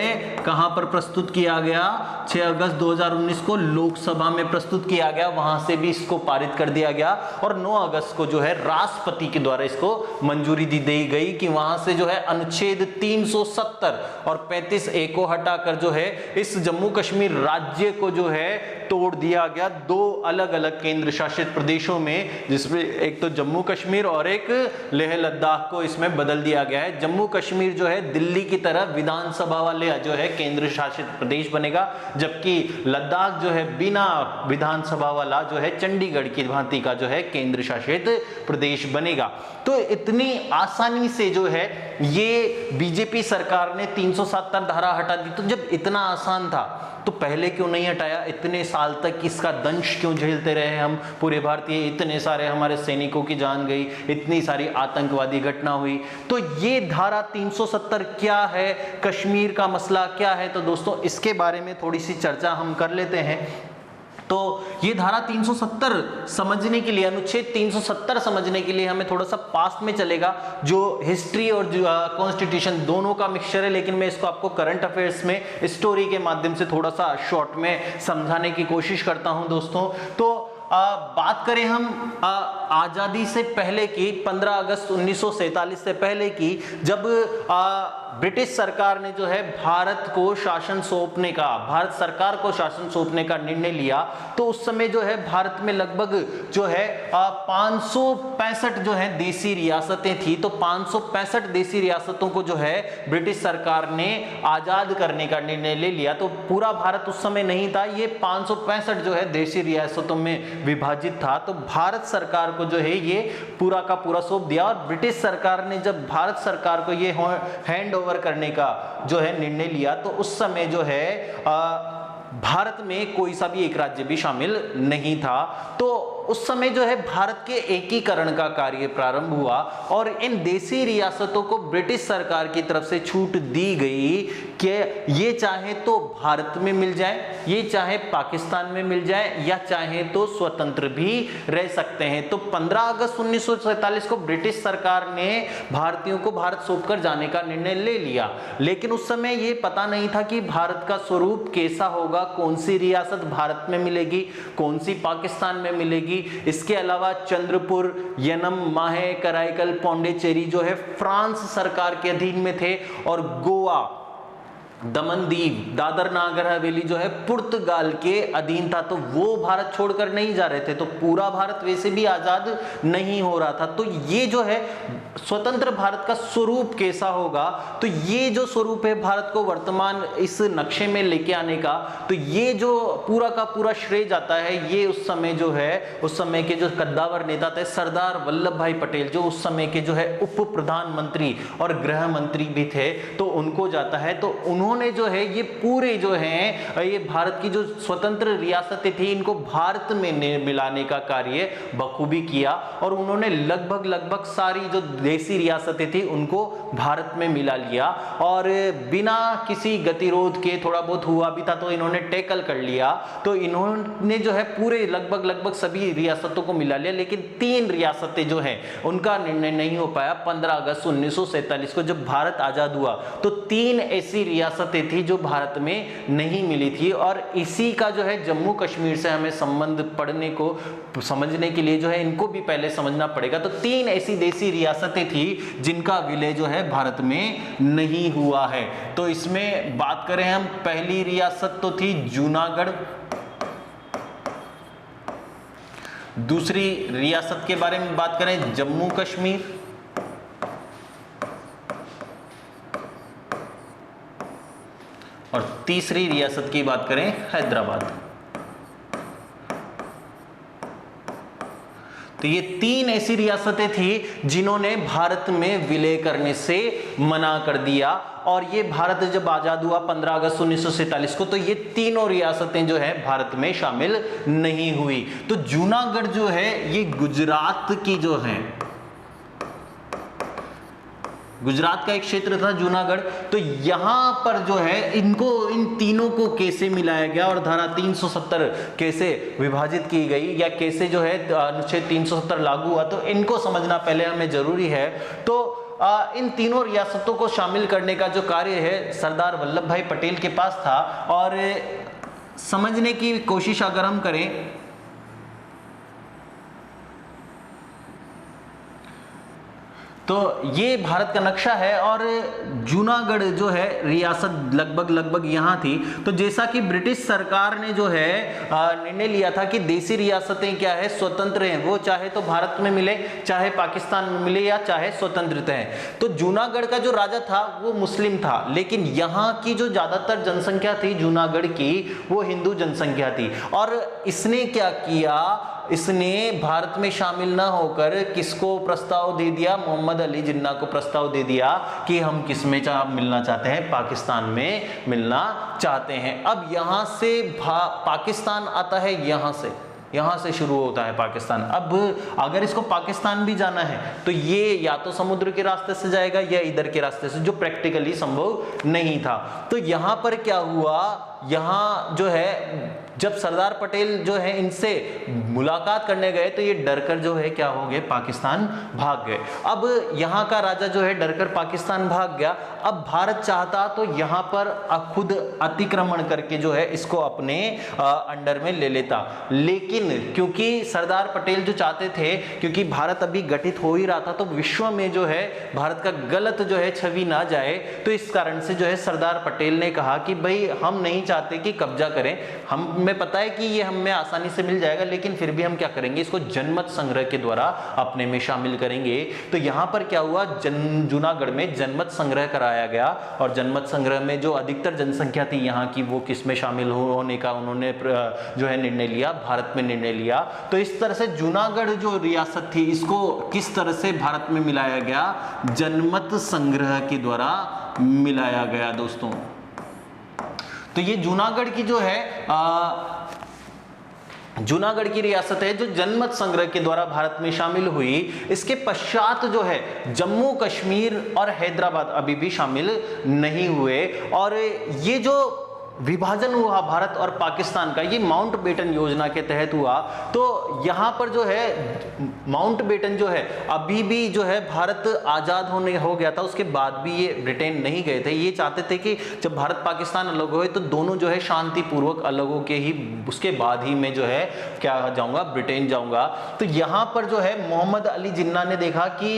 कहां पर प्रस्तुत किया गया, 6 अगस्त 2019 को लोकसभा में प्रस्तुत किया गया, वहां से भी इसको पारित कर दिया गया। और 9 अगस्त को जो है राष्ट्रपति के द्वारा इसको मंजूरी दी गई कि वहां से जो है अनुच्छेद 370 और 35A को हटाकर जो है इस जम्मू कश्मीर राज्य को जो है तोड़ दिया गया 2 अलग अलग केंद्र शासित प्रदेशों में, जिसमें एक तो जम्मू कश्मीर और एक लेह लद्दाख को इसमें बदल दिया गया है। जम्मू कश्मीर जो है दिल्ली की तरह विधानसभा वाले जो है केंद्र शासित प्रदेश बनेगा, जबकि लद्दाख जो है बिना विधानसभा वाला जो है चंडीगढ़ की भांति का जो है केंद्र शासित प्रदेश बनेगा। तो इतनी आसानी से जो है ये बीजेपी सरकार ने 370 धारा हटा दी। तो जब इतना आसान था तो पहले क्यों नहीं हटाया? इतने साल तक इसका दंश क्यों झेलते रहे हम पूरे भारतीय? इतने सारे हमारे सैनिकों की जान गई, इतनी सारी आतंकवादी घटना हुई। तो ये धारा 370 क्या है, कश्मीर का मसला क्या है? तो दोस्तों इसके बारे में थोड़ी सी चर्चा हम कर लेते हैं। तो ये धारा 370 समझने के लिए, अनुच्छेद 370 समझने के लिए हमें थोड़ा सा पास्ट में चलेगा, जो हिस्ट्री और कॉन्स्टिट्यूशन दोनों का मिक्सचर है, लेकिन मैं इसको आपको करंट अफेयर्स में स्टोरी के माध्यम से थोड़ा सा शॉर्ट में समझाने की कोशिश करता हूं दोस्तों। तो बात करें हम आजादी से पहले की, 15 अगस्त 1947 से पहले की, जब ब्रिटिश सरकार ने जो है भारत सरकार को शासन सौंपने का निर्णय लिया, तो उस समय जो है भारत में लगभग जो है 565 जो है देसी रियासतें थी। तो 565 देसी रियासतों को जो है ब्रिटिश सरकार ने आजाद करने का निर्णय ले लिया। तो पूरा भारत उस समय नहीं था, ये 565 जो है देसी रियासतों में विभाजित था। तो भारत सरकार को जो है ये पूरा का पूरा सौंप दिया। और ब्रिटिश सरकार ने जब भारत सरकार को ये हैंड ओवर करने का जो है निर्णय लिया, तो उस समय जो है भारत में कोई सा भी एक राज्य भी शामिल नहीं था। तो उस समय जो है भारत के एकीकरण का कार्य प्रारंभ हुआ और इन देसी रियासतों को ब्रिटिश सरकार की तरफ से छूट दी गई कि ये चाहे तो भारत में मिल जाए, ये चाहे पाकिस्तान में मिल जाए, या चाहे तो स्वतंत्र भी रह सकते हैं। तो 15 अगस्त 1947 को ब्रिटिश सरकार ने भारतीयों को भारत सौंपकर जाने का निर्णय ले लिया, लेकिन उस समय ये पता नहीं था कि भारत का स्वरूप कैसा होगा, कौन सी रियासत भारत में मिलेगी, कौन सी पाकिस्तान में मिलेगी। इसके अलावा चंद्रपुर, यनम, माहे, कराईकल, पौंडीचेरी जो है फ्रांस सरकार के अधीन में थे, और गोवा, दमन-दीव, दादर नागर हवेली जो है पुर्तगाल के अधीन था। तो वो भारत छोड़कर नहीं जा रहे थे, तो पूरा भारत वैसे भी आजाद नहीं हो रहा था। तो ये जो है स्वतंत्र भारत का स्वरूप कैसा होगा, तो ये जो स्वरूप है भारत को वर्तमान इस नक्शे में लेके आने का, तो ये जो पूरा का पूरा श्रेय जाता है, ये उस समय जो है, उस समय के जो कद्दावर नेता थे सरदार वल्लभ भाई पटेल, जो उस समय के जो है उप प्रधानमंत्री और गृह मंत्री भी थे, तो उनको जाता है। तो उन्होंने जो है ये पूरे जो है ये भारत की जो स्वतंत्र रियासतें थी, इनको भारत में मिलाने का कार्य बखूबी किया, और उन्होंने लगभग सारी जो देसी रियासतें थी उनको भारत में मिला लिया, और बिना किसी गतिरोध के, थोड़ा बहुत हुआ भी था तो इन्होंने टैकल कर लिया। तो इन्होंने जो है पूरे लगभग सभी रियासतों को मिला लिया, लेकिन 3 रियासतें जो हैं उनका निर्णय नहीं हो पाया। 15 अगस्त 1947 को जब भारत आजाद हुआ तो 3 ऐसी रियासतें थी जो भारत में नहीं मिली थी, और इसी का जो है जम्मू कश्मीर से हमें संबंध पढ़ने को, समझने के लिए जो है इनको भी पहले समझना पड़ेगा। तो 3 ऐसी देसी रियासतें थी जिनका विलय जो है भारत में नहीं हुआ है। तो इसमें बात करें हम, पहली रियासत तो थी जूनागढ़, दूसरी रियासत के बारे में बात करें जम्मू कश्मीर, और तीसरी रियासत की बात करें हैदराबाद। तो ये 3 ऐसी रियासतें थी जिन्होंने भारत में विलय करने से मना कर दिया, और ये भारत जब आजाद हुआ 15 अगस्त 1947 को, तो ये तीनों रियासतें जो है भारत में शामिल नहीं हुई। तो जूनागढ़ जो है ये गुजरात की जो है, गुजरात का एक क्षेत्र था जूनागढ़। तो यहाँ पर जो है इनको, इन तीनों को कैसे मिलाया गया और धारा 370 कैसे विभाजित की गई या कैसे जो है अनुच्छेद 370 लागू हुआ, तो इनको समझना पहले हमें जरूरी है। तो इन तीनों रियासतों को शामिल करने का जो कार्य है सरदार वल्लभ भाई पटेल के पास था। और समझने की कोशिश अगर हम करें तो ये भारत का नक्शा है और जूनागढ़ जो है रियासत लगभग यहाँ थी। तो जैसा कि ब्रिटिश सरकार ने जो है निर्णय लिया था कि देसी रियासतें क्या है, स्वतंत्र हैं, वो चाहे तो भारत में मिले, चाहे पाकिस्तान में मिले या चाहे स्वतंत्र हैं। तो जूनागढ़ का जो राजा था वो मुस्लिम था, लेकिन यहाँ की जो ज्यादातर जनसंख्या थी जूनागढ़ की वो हिंदू जनसंख्या थी। और इसने क्या किया, इसने भारत में शामिल ना होकर किसको प्रस्ताव दे दिया, मोहम्मद अली जिन्ना को प्रस्ताव दे दिया कि हम किस में मिलना चाहते हैं, पाकिस्तान में मिलना चाहते हैं। अब यहां से पाकिस्तान आता है, यहां से शुरू होता है पाकिस्तान। अब अगर इसको पाकिस्तान भी जाना है तो ये या तो समुद्र के रास्ते से जाएगा या इधर के रास्ते से, जो प्रैक्टिकली संभव नहीं था। तो यहां पर क्या हुआ, यहां जो है जब सरदार पटेल जो है इनसे मुलाकात करने गए तो ये डरकर जो है क्या हो गए, पाकिस्तान भाग गए। अब यहाँ का राजा जो है डरकर पाकिस्तान भाग गया। अब भारत चाहता तो यहाँ पर खुद अतिक्रमण करके जो है इसको अपने अंडर में ले लेता, लेकिन क्योंकि सरदार पटेल जो चाहते थे, क्योंकि भारत अभी गठित हो ही रहा था, तो विश्व में जो है भारत का गलत जो है छवि ना जाए, तो इस कारण से जो है सरदार पटेल ने कहा कि भाई हम नहीं चाहते कि कब्जा करें, हमें पता है कि ये हमें आसानी से मिल जाएगा, लेकिन फिर भी हम क्या करेंगे, इसको जनमत संग्रह के द्वारा अपने में शामिल करेंगे। तो यहाँ पर क्या हुआ, जूनागढ़ में जनमत संग्रह कराया गया और जनमत संग्रह में जो अधिकतर जनसंख्या थी यहाँ की, वो किस में शामिल होने का उन्होंने जो है निर्णय लिया, भारत में निर्णय लिया। तो इस तरह से जूनागढ़ जो रियासत थी इसको किस तरह से भारत में मिलाया गया, जनमत संग्रह के द्वारा मिलाया गया दोस्तों। तो ये जूनागढ़ की जो है जूनागढ़ की रियासत है जो जनमत संग्रह के द्वारा भारत में शामिल हुई। इसके पश्चात जो है जम्मू कश्मीर और हैदराबाद अभी भी शामिल नहीं हुए। और ये जो विभाजन हुआ भारत और पाकिस्तान का, ये माउंटबेटन योजना के तहत हुआ। तो यहाँ पर जो है माउंटबेटन जो है अभी भी जो है भारत आजाद हो गया था, उसके बाद भी ये ब्रिटेन नहीं गए थे। ये चाहते थे कि जब भारत पाकिस्तान अलग हुए तो दोनों जो है शांतिपूर्वक अलग हो के ही उसके बाद ही मैं जो है क्या जाऊंगा, ब्रिटेन जाऊंगा। तो यहाँ पर जो है मोहम्मद अली जिन्ना ने देखा कि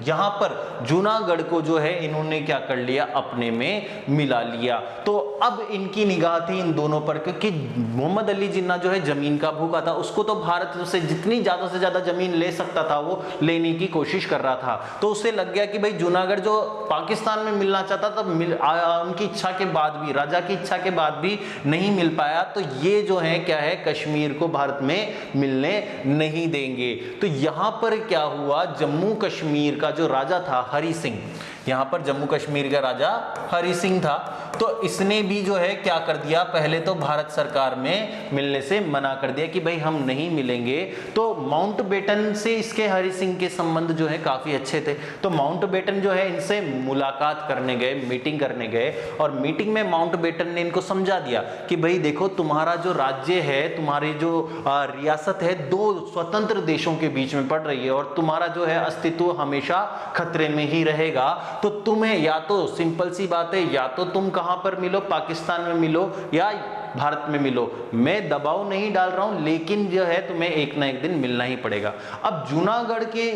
यहाँ पर जूनागढ़ को जो है इन्होंने क्या कर लिया, अपने में मिला लिया। तो अब इनकी निगाह थी इन दोनों पर, क्योंकि मोहम्मद अली जिन्ना जो है जमीन का भूखा था, उसको तो भारत से जितनी ज्यादा से ज्यादा जमीन ले सकता था वो लेने की कोशिश कर रहा था। तो उसे लग गया कि भाई जूनागढ़ जो पाकिस्तान में मिलना चाहता था, उनकी इच्छा के बाद भी, राजा की इच्छा के बाद भी नहीं मिल पाया। तो ये जो है क्या है, कश्मीर को भारत में मिलने नहीं देंगे। तो यहां पर क्या हुआ, जम्मू कश्मीर का जो राजा था हरि सिंह, यहाँ पर जम्मू कश्मीर का राजा हरि सिंह था, तो इसने भी जो है क्या कर दिया, पहले तो भारत सरकार में मिलने से मना कर दिया कि भाई हम नहीं मिलेंगे। तो माउंटबेटन से इसके हरि सिंह के संबंध जो है काफी अच्छे थे। तो माउंटबेटन जो है इनसे मुलाकात करने गए, मीटिंग करने गए, और मीटिंग में माउंटबेटन ने इनको समझा दिया कि भाई देखो, तुम्हारा जो राज्य है, तुम्हारी जो रियासत है, दो स्वतंत्र देशों के बीच में पड़ रही है और तुम्हारा जो है अस्तित्व हमेशा खतरे में ही रहेगा। तो तुम्हें या तो सिंपल सी बात है, या तो तुम कहां पर मिलो, पाकिस्तान में मिलो या भारत में मिलो, मैं दबाव नहीं डाल रहा हूं, लेकिन जो है तुम्हें एक ना एक दिन मिलना ही पड़ेगा। अब जूनागढ़ के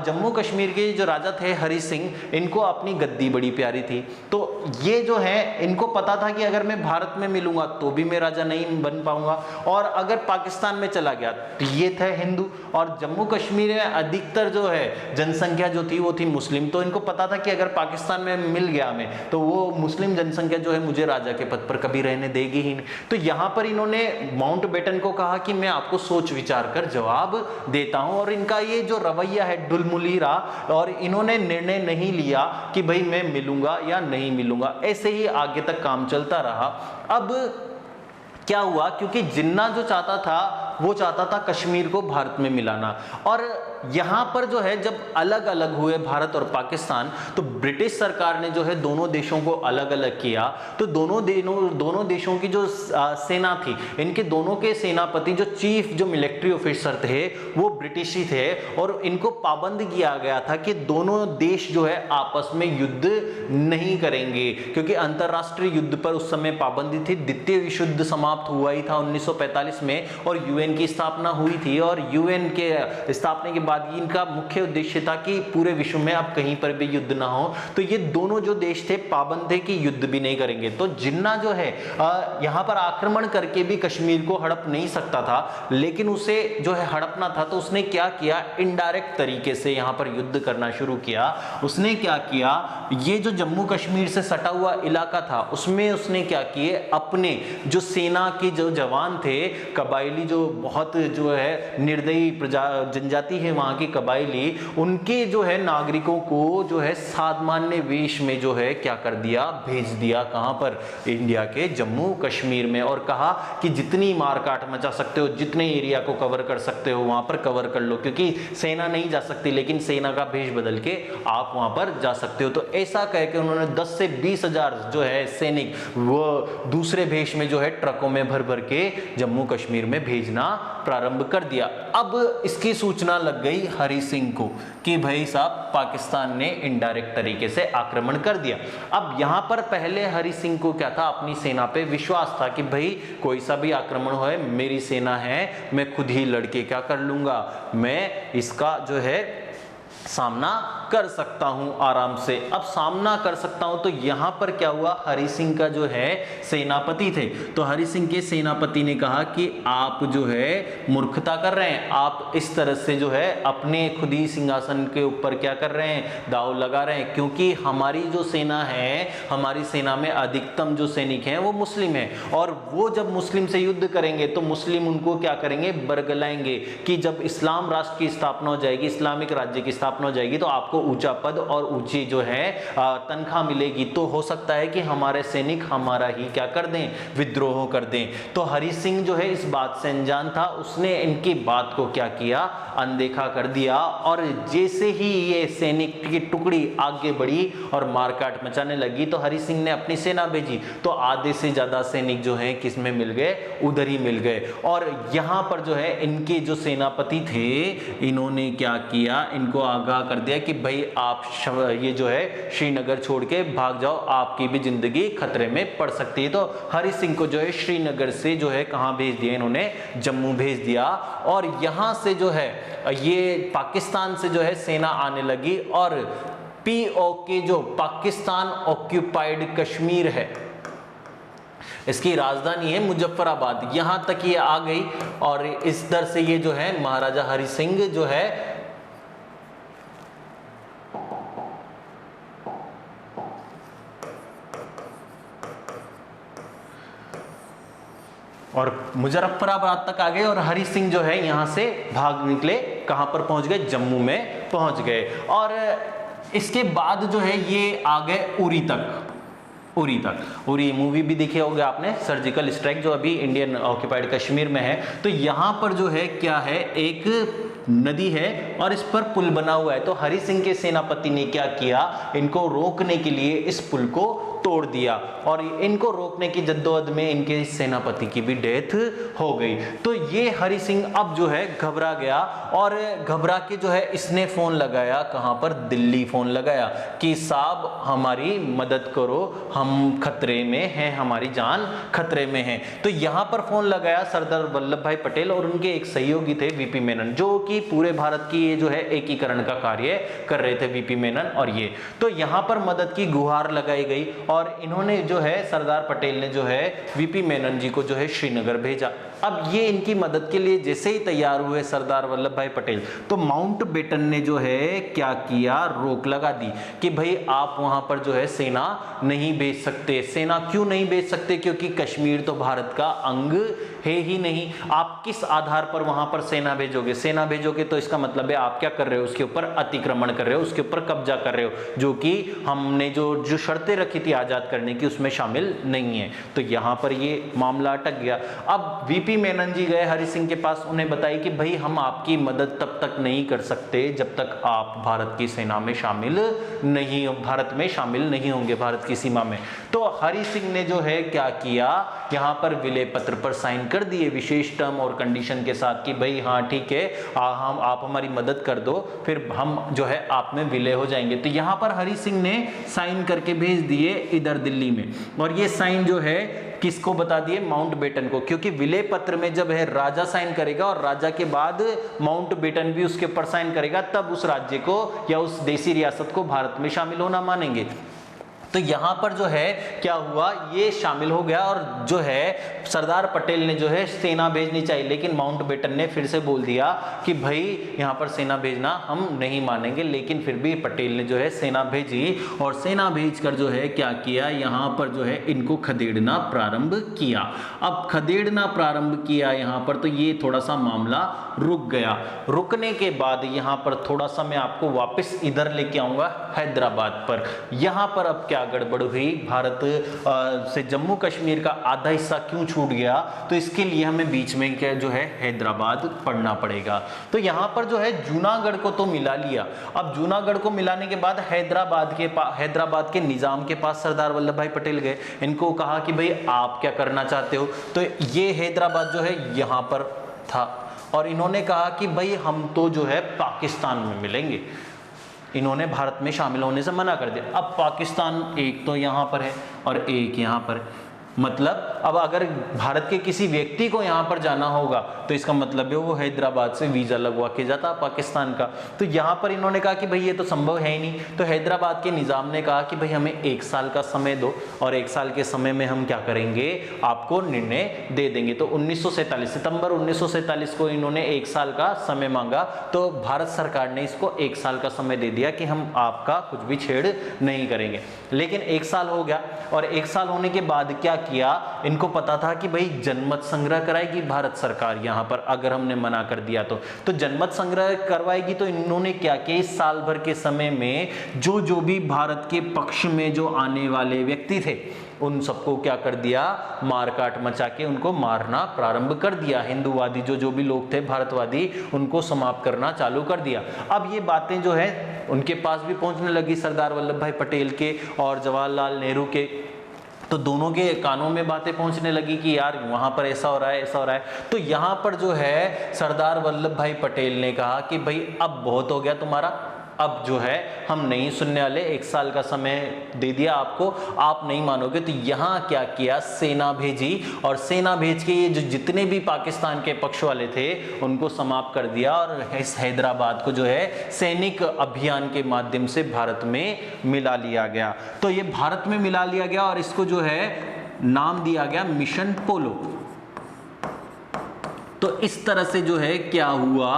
जम्मू कश्मीर के जो राजा थे हरि सिंह, इनको अपनी गद्दी बड़ी प्यारी थी। तो ये जो है इनको पता था कि अगर मैं भारत में मिलूंगा तो भी मैं राजा नहीं बन पाऊंगा, और अगर पाकिस्तान में चला गया तो ये थे हिंदू, और जम्मू कश्मीर में अधिकतर जो है जनसंख्या जो थी वो थी मुस्लिम। तो इनको पता था कि अगर पाकिस्तान में मिल गया हमें तो वो मुस्लिम जनसंख्या जो है मुझे राजा के पद पर कभी रहने देगी ही नहीं। तो यहां पर इन्होंने माउंटबेटन को कहा कि मैं आपको सोच विचार कर जवाब देता हूं, और इनका ये जो रवैया है ढुलमुली रहा, और इन्होंने निर्णय नहीं लिया कि भाई मैं मिलूंगा या नहीं मिलूंगा, ऐसे ही आगे तक काम चलता रहा। अब क्या हुआ, क्योंकि जिन्ना जो चाहता था वो चाहता था कश्मीर को भारत में मिलाना, और यहां पर जो है जब अलग अलग हुए भारत और पाकिस्तान, तो ब्रिटिश सरकार ने जो है दोनों देशों को अलग अलग किया। तो दोनों देशों की जो सेना थी, इनके दोनों के सेनापति जो चीफ जो मिलिट्री ऑफिसर थे वो ब्रिटिश ही थे, और इनको पाबंद किया गया था कि दोनों देश जो है आपस में युद्ध नहीं करेंगे, क्योंकि अंतरराष्ट्रीय युद्ध पर उस समय पाबंदी थी। द्वितीय विश्व युद्ध समाप्त हुआ ही था 1945 में, और यूएन की स्थापना हुई थी, और यूएन के स्थापना के बाद इनका मुख्य उद्देश्य था कि पूरे विश्व में अब कहीं पर भी युद्ध ना हो। तो ये दोनों जो देश थे पाबंद थे कि युद्ध भी नहीं करेंगे। तो जिन्ना जो है यहां पर आक्रमण करके भी कश्मीर को हड़प नहीं सकता था, लेकिन उसे जो है हड़पना था, तो उसने क्या किया, इनडायरेक्ट तरीके से यहां पर युद्ध करना शुरू किया। उसने क्या किया, ये जो जम्मू कश्मीर से सटा हुआ इलाका था उसमें उसने क्या किए, अपने जो सेना के जो जवान थे, कबायली जो बहुत जो है निर्दयी जनजाति है वहां की कबायली, उनके जो है नागरिकों को जो है सामान्य वेश में जो है क्या कर दिया, भेज दिया। कहां पर, इंडिया के जम्मू कश्मीर में, और कहा कि जितनी मारकाट मचा सकते हो, जितने एरिया को कवर कर सकते हो वहां पर कवर कर लो, क्योंकि सेना नहीं जा सकती, लेकिन सेना का भेष बदल के आप वहां पर जा सकते हो। तो ऐसा कह के उन्होंने 10 से 20 हजार जो है सैनिक वो दूसरे भेष में जो है ट्रकों में भर भर के जम्मू कश्मीर में भेजना प्रारंभ कर दिया। अब इसकी सूचना लग गई हरि सिंह को कि भाई साहब पाकिस्तान ने इनडायरेक्ट तरीके से आक्रमण कर दिया। अब यहां पर पहले हरि सिंह को क्या था, अपनी सेना पे विश्वास था कि भाई कोई सा भी आक्रमण हो, मेरी सेना है, मैं खुद ही लड़के क्या कर लूंगा, मैं इसका जो है सामना कर सकता हूं आराम से। अब सामना कर सकता हूं, तो यहां पर क्या हुआ, हरि सिंह का जो है सेनापति थे, तो हरि सिंह के सेनापति ने कहा कि आप जो है मूर्खता कर रहे हैं, आप इस तरह से जो है अपने खुद ही सिंहासन के ऊपर क्या कर रहे हैं, दांव लगा रहे हैं, क्योंकि हमारी जो सेना है, हमारी सेना में अधिकतम जो सैनिक हैं वो मुस्लिम हैं, और वो जब मुस्लिम से युद्ध करेंगे तो मुस्लिम उनको क्या करेंगे, बरगलाएंगे कि जब इस्लाम राष्ट्र की स्थापना हो जाएगी, इस्लामिक राज्य की स्थापना हो जाएगी, तो आपको ऊंचा पद और ऊंची जो है तनख्वाह मिलेगी। तो हो सकता है कि हमारे सैनिक हमारा ही क्या कर दें, विद्रोह कर दें। तो हरि सिंह जो है इस बात से अनजान था, उसने इनकी बात को क्या किया, अनदेखा कर दिया, और जैसे ही ये सैनिक की टुकड़ी आगे बढ़ी और मारकाट मचाने लगी, तो हरि सिंह ने अपनी सेना भेजी, तो आधे से ज्यादा सैनिक जो है किस में मिल गए, उधर ही मिल गए। और यहां पर जो है इनके जो सेनापति थे, इन्होंने क्या किया, इनको आगाह कर दिया कि भाई आप ये जो है श्रीनगर छोड़ के भाग जाओ, आपकी भी जिंदगी खतरे में पड़ सकती है। तो हरि सिंह को जो है श्रीनगर से जो है कहां भेज दिया, इन्होंने जम्मू भेज दिया, और यहां से जो है ये पाकिस्तान से जो है सेना आने लगी, और पीओके जो पाकिस्तान ऑक्यूपाइड कश्मीर है, इसकी राजधानी है मुजफ्फराबाद, यहां तक ये आ गई। और इस दर से ये जो है महाराजा हरि सिंह जो है और मुजफ्फराबाद तक आ गए, और हरि सिंह जो है यहां से भाग निकले, कहां पर पहुंच गए, जम्मू में पहुंच गए। और इसके बाद जो है ये आ गए उरी तक। उरी मूवी भी देखी होगी आपने, सर्जिकल स्ट्राइक, जो अभी इंडियन ऑक्यूपाइड कश्मीर में है। तो यहां पर जो है क्या है, एक नदी है और इस पर पुल बना हुआ है। तो हरि सिंह के सेनापति ने क्या किया, इनको रोकने के लिए इस पुल को तोड़ दिया, और इनको रोकने की जद्दोजहद में इनके सेनापति की भी डेथ हो गई। तो ये हरि सिंह अब जो है घबरा गया, और घबरा के जो है इसने फोन लगाया, कहां पर, दिल्ली फोन लगाया कि साहब हमारी मदद करो, हम खतरे में हैं, हमारी जान खतरे में है। तो यहां पर फोन लगाया सरदार वल्लभ भाई पटेल और उनके एक सहयोगी थे वीपी मेनन, जो कि पूरे भारत की ये जो है एकीकरण का कार्य कर रहे थे, वीपी मेनन और ये। तो यहां पर मदद की गुहार लगाई गई, और इन्होंने जो है सरदार पटेल ने जो है वीपी मेनन जी को जो है श्रीनगर भेजा। अब ये इनकी मदद के लिए जैसे ही तैयार हुए सरदार वल्लभ भाई पटेल, तो माउंटबेटन ने जो है क्या किया, रोक लगा दी कि भाई आप वहां पर जो है सेना नहीं भेज सकते। सेना क्यों नहीं भेज सकते, क्योंकि कश्मीर तो भारत का अंग है ही नहीं। आप किस आधार पर वहां पर सेना भेजोगे, सेना भेजोगे तो इसका मतलब है आप क्या कर रहे हो, उसके ऊपर अतिक्रमण कर रहे हो, उसके ऊपर कब्जा कर रहे हो, जो कि हमने जो शर्तें रखी थी आज़ाद करने की उसमें शामिल नहीं है। तो यहाँ पर ये मामला अटक गया। अब वीपी मेनन जी गए हरि सिंह के पास, उन्हें बताई कि भाई हम आपकी मदद तब तक नहीं कर सकते जब तक आप भारत की सेना में शामिल नहीं होंगे, भारत की सीमा में। तो हरि सिंह ने जो है क्या किया, यहाँ पर विलय पत्र पर साइन कर दिए विशेष टर्म और कंडीशन के साथ कि भाई हाँ ठीक है, हम आप हमारी मदद कर दो, फिर हम जो है आप में विलय हो जाएंगे। तो यहाँ पर हरि सिंह ने साइन करके भेज दिए इधर दिल्ली में, और ये साइन जो है किसको बता दिए, माउंटबेटन को, क्योंकि विलय पत्र में जब है राजा साइन करेगा और राजा के बाद माउंटबेटन भी उसके ऊपर साइन करेगा, तब उस राज्य को या उस देशी रियासत को भारत में शामिल होना मानेंगे। तो यहाँ पर जो है क्या हुआ, ये शामिल हो गया, और जो है सरदार पटेल ने जो है सेना भेजनी चाहिए, लेकिन माउंटबेटन ने फिर से बोल दिया कि भाई यहाँ पर सेना भेजना हम नहीं मानेंगे। लेकिन फिर भी पटेल ने जो है सेना भेजी, और सेना भेजकर जो है क्या किया, यहाँ पर जो है इनको खदेड़ना प्रारंभ किया। अब खदेड़ना प्रारंभ किया यहाँ पर, तो ये थोड़ा सा मामला रुक गया। रुकने के बाद यहाँ पर थोड़ा सा मैं आपको वापस इधर लेके आऊँगा हैदराबाद पर। यहाँ पर अब क्या गड़बड़ हुई, भारत से जम्मू कश्मीर का आधा हिस्सा क्यों छूट गया, तो इसके लिए हमें बीच में क्या जो है हैदराबाद पढ़ना पड़ेगा। तो यहाँ पर जो है जूनागढ़ को तो मिला लिया। अब जूनागढ़ को मिलाने के बाद हैदराबाद के निजाम के पास सरदार वल्लभ भाई पटेल गए, इनको कहा कि भाई आप क्या करना चाहते हो। तो ये हैदराबाद जो है यहाँ पर था, और इन्होंने कहा कि भाई हम तो जो है पाकिस्तान में मिलेंगे। इन्होंने भारत में शामिल होने से मना कर दिया। अब पाकिस्तान एक तो यहाँ पर है और एक यहाँ पर है, मतलब अब अगर भारत के किसी व्यक्ति को यहाँ पर जाना होगा तो इसका मतलब है वो हैदराबाद से वीज़ा लगवा के जाता पाकिस्तान का। तो यहाँ पर इन्होंने कहा कि भाई ये तो संभव है ही नहीं। तो हैदराबाद के निज़ाम ने कहा कि भाई हमें 1 साल का समय दो, और 1 साल के समय में हम क्या करेंगे, आपको निर्णय दे देंगे। तो 1947 सितंबर 1947 को इन्होंने 1 साल का समय मांगा, तो भारत सरकार ने इसको 1 साल का समय दे दिया कि हम आपका कुछ भी छेड़ नहीं करेंगे। लेकिन 1 साल हो गया, और 1 साल होने के बाद क्या किया, इनको पता था कि भाई जनमत संग्रह कराएगी भारत सरकार यहाँ पर, अगर हमने मना कर दिया तो जनमत संग्रह करवाएगी। तो इन्होंने क्या किया, इस साल भर के समय में जो भी भारत के पक्ष में जो आने वाले व्यक्ति थे उन सबको क्या कर दिया, मारकाट मचा के उनको मारना प्रारंभ कर दिया। हिंदूवादी जो भी लोग थे भारतवादी, उनको समाप्त करना चालू कर दिया। अब ये बातें जो है उनके पास भी पहुंचने लगी, सरदार वल्लभ भाई पटेल के और जवाहरलाल नेहरू के। तो दोनों के कानों में बातें पहुंचने लगी कि यार वहाँ पर ऐसा हो रहा है, ऐसा हो रहा है। तो यहाँ पर जो है सरदार वल्लभ भाई पटेल ने कहा कि भाई अब बहुत हो गया तुम्हारा, अब जो है हम नहीं सुनने वाले, 1 साल का समय दे दिया आपको, आप नहीं मानोगे। तो यहाँ क्या किया, सेना भेजी, और सेना भेज के ये जो जितने भी पाकिस्तान के पक्ष वाले थे उनको समाप्त कर दिया, और इस हैदराबाद को जो है सैनिक अभियान के माध्यम से भारत में मिला लिया गया। तो ये भारत में मिला लिया गया, और इसको जो है नाम दिया गया मिशन पोलो। तो इस तरह से जो है क्या हुआ,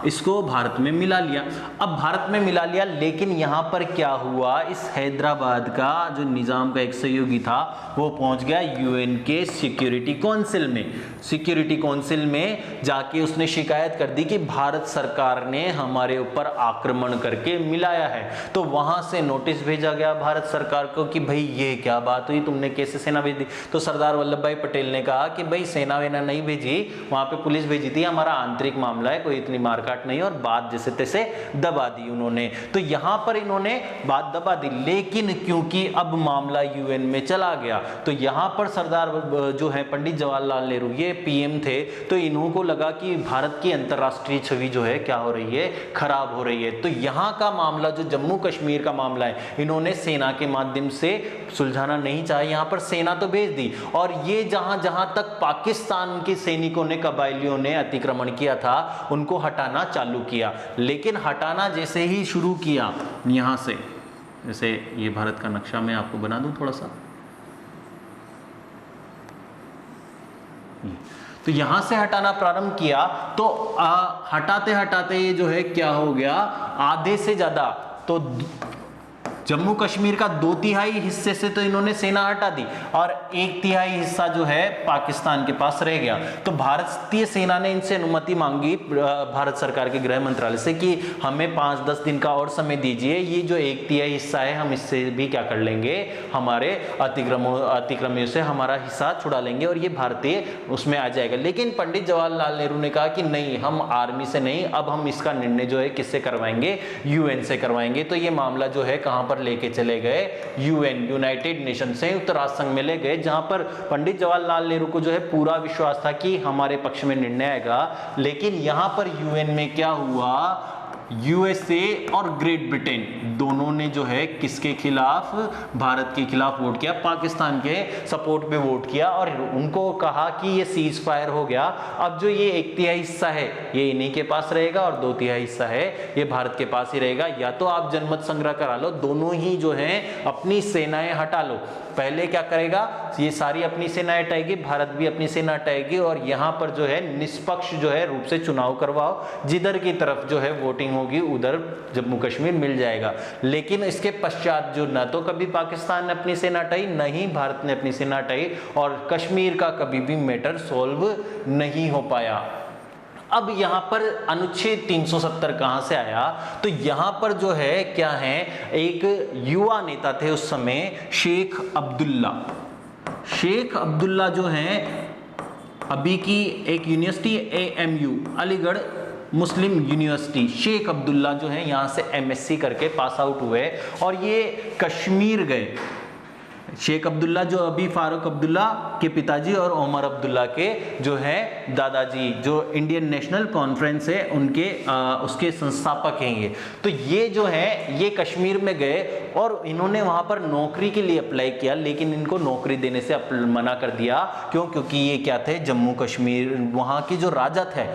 इसको भारत में मिला लिया। अब भारत में मिला लिया, लेकिन यहाँ पर क्या हुआ, इस हैदराबाद का जो निज़ाम का एक सहयोगी था वो पहुँच गया यूएन के सिक्योरिटी काउंसिल में। सिक्योरिटी काउंसिल में जाके उसने शिकायत कर दी कि भारत सरकार ने हमारे ऊपर आक्रमण करके मिलाया है। तो वहाँ से नोटिस भेजा गया भारत सरकार को कि भाई ये क्या बात हुई, तुमने कैसे सेना भेज दी। तो सरदार वल्लभ भाई पटेल ने कहा कि भाई सेना वेना नहीं भेजी, वहाँ पे पुलिस भेजी थी, हमारा आंतरिक मामला है, कोई इतनी मारकाट नहीं, और बात जैसे तैसे दबा दी उन्होंने। तो यहाँ पर इन्होंने बात दबा दी, लेकिन क्योंकि अब मामला यूएन में चला गया, तो यहाँ पर सरदार जो है पंडित जवाहरलाल नेहरू ये पीएम थे, तो इन्हों को लगा कि भारत की अंतर्राष्ट्रीय छवि जो है क्या हो रही है, खराब हो रही है। तो यहाँ का मामला जो जम्मू कश्मीर का मामला है, इन्होंने सेना के माध्यम से सुलझाना नहीं चाहा, यहाँ पर सेना तो भेज दी, और ये जहाँ जहाँ तक पाकिस्तान के सैनिकों ने, कबायलियों ने अतिक्रमण किया था, उनको हटाना चालू किया। लेकिन हटाना जैसे ही शुरू किया, यहाँ से जैसे ये भारत का नक्शा मैं आपको बना दूं थोड़ा सा, तो यहां से हटाना प्रारंभ किया, तो हटाते हटाते ये जो है क्या हो गया, आधे से ज्यादा, तो जम्मू कश्मीर का 2/3 हिस्से से तो इन्होंने सेना हटा दी और 1/3 हिस्सा जो है पाकिस्तान के पास रह गया। तो भारतीय सेना ने इनसे अनुमति मांगी भारत सरकार के गृह मंत्रालय से कि हमें 5-10 दिन का और समय दीजिए, ये जो 1/3 हिस्सा है हम इससे भी क्या कर लेंगे, हमारे अतिक्रमियों से हमारा हिस्सा छुड़ा लेंगे और ये भारतीय उसमें आ जाएगा। लेकिन पंडित जवाहरलाल नेहरू ने कहा कि नहीं, हम आर्मी से नहीं, अब हम इसका निर्णय जो है किससे करवाएंगे, यूएन से करवाएंगे। तो ये मामला जो है कहां पर लेके चले गए, यूएन, यूनाइटेड नेशन, संयुक्त राष्ट्र संघ में ले गए, जहां पर पंडित जवाहरलाल नेहरू को जो है पूरा विश्वास था कि हमारे पक्ष में निर्णय आएगा। लेकिन यहां पर यूएन में क्या हुआ, यूएसए और ग्रेट ब्रिटेन दोनों ने जो है किसके खिलाफ, भारत के खिलाफ वोट किया, पाकिस्तान के सपोर्ट पे वोट किया और उनको कहा कि ये सीज फायर हो गया, अब जो ये 1/3 हिस्सा है ये इन्हीं के पास रहेगा और 2/3 हिस्सा है ये भारत के पास ही रहेगा। या तो आप जनमत संग्रह करा लो, दोनों ही जो है अपनी सेनाएं हटा लो। पहले क्या करेगा, ये सारी अपनी सेनाएं हटाएगी, भारत भी अपनी सेना हटाएगी और यहाँ पर जो है निष्पक्ष जो है रूप से चुनाव करवाओ, जिधर की तरफ जो है वोटिंग होगी उधर जम्मू कश्मीर मिल जाएगा। लेकिन इसके पश्चात जो न तो कभी पाकिस्तान ने अपनी सेना हटाई, न ही भारत ने अपनी सेना हटाई और कश्मीर का कभी भी मैटर सॉल्व नहीं हो पाया। अब यहाँ पर अनुच्छेद 370 कहाँ से आया, तो यहाँ पर जो है क्या है, एक युवा नेता थे उस समय, शेख अब्दुल्ला। शेख अब्दुल्ला जो हैं अभी की एक यूनिवर्सिटी AMU, अलीगढ़ मुस्लिम यूनिवर्सिटी, शेख अब्दुल्ला जो है यहाँ से MSc करके पास आउट हुए और ये कश्मीर गए। शेख अब्दुल्ला जो अभी फारूक अब्दुल्ला के पिताजी और उमर अब्दुल्ला के जो है दादाजी, जो इंडियन नेशनल कॉन्फ्रेंस है उनके उसके संस्थापक हैं ये। तो ये जो है ये कश्मीर में गए और इन्होंने वहां पर नौकरी के लिए अप्लाई किया, लेकिन इनको नौकरी देने से मना कर दिया। क्यों? क्योंकि ये क्या थे, जम्मू कश्मीर वहां की जो राजा थे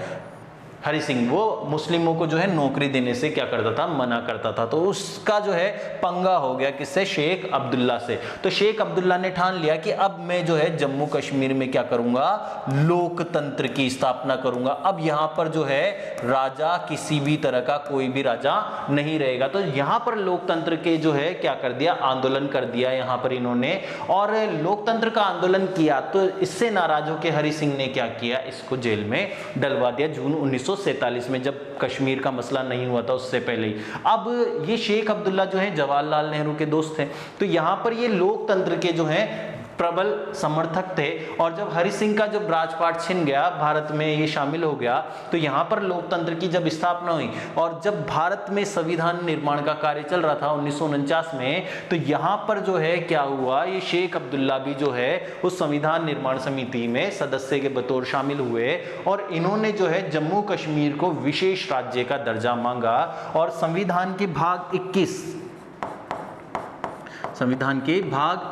हरि सिंह, वो मुस्लिमों को जो है नौकरी देने से क्या करता था, मना करता था। तो उसका जो है पंगा हो गया किससे, शेख अब्दुल्ला से। तो शेख अब्दुल्ला ने ठान लिया कि अब मैं जो है जम्मू कश्मीर में क्या करूंगा, लोकतंत्र की स्थापना करूंगा। अब यहाँ पर जो है राजा किसी भी तरह का कोई भी राजा नहीं रहेगा। तो यहाँ पर लोकतंत्र के जो है क्या कर दिया, आंदोलन कर दिया यहाँ पर इन्होंने, और लोकतंत्र का आंदोलन किया। तो इससे नाराज होकर हरि सिंह ने क्या किया, इसको जेल में डलवा दिया जून 1947 में, जब कश्मीर का मसला नहीं हुआ था उससे पहले ही। अब ये शेख अब्दुल्ला जो है जवाहरलाल नेहरू के दोस्त थे, तो यहाँ पर ये लोकतंत्र के जो है प्रबल समर्थक थे। और जब हरि सिंह का जब राजपाट छिन गया, भारत में ये शामिल हो गया, तो यहाँ पर लोकतंत्र की जब स्थापना हुई और जब भारत में संविधान निर्माण का कार्य चल रहा था 1949 में, तो यहाँ पर जो है क्या हुआ, ये शेख अब्दुल्ला भी जो है उस संविधान निर्माण समिति में सदस्य के बतौर शामिल हुए और इन्होंने जो है जम्मू कश्मीर को विशेष राज्य का दर्जा मांगा और संविधान के भाग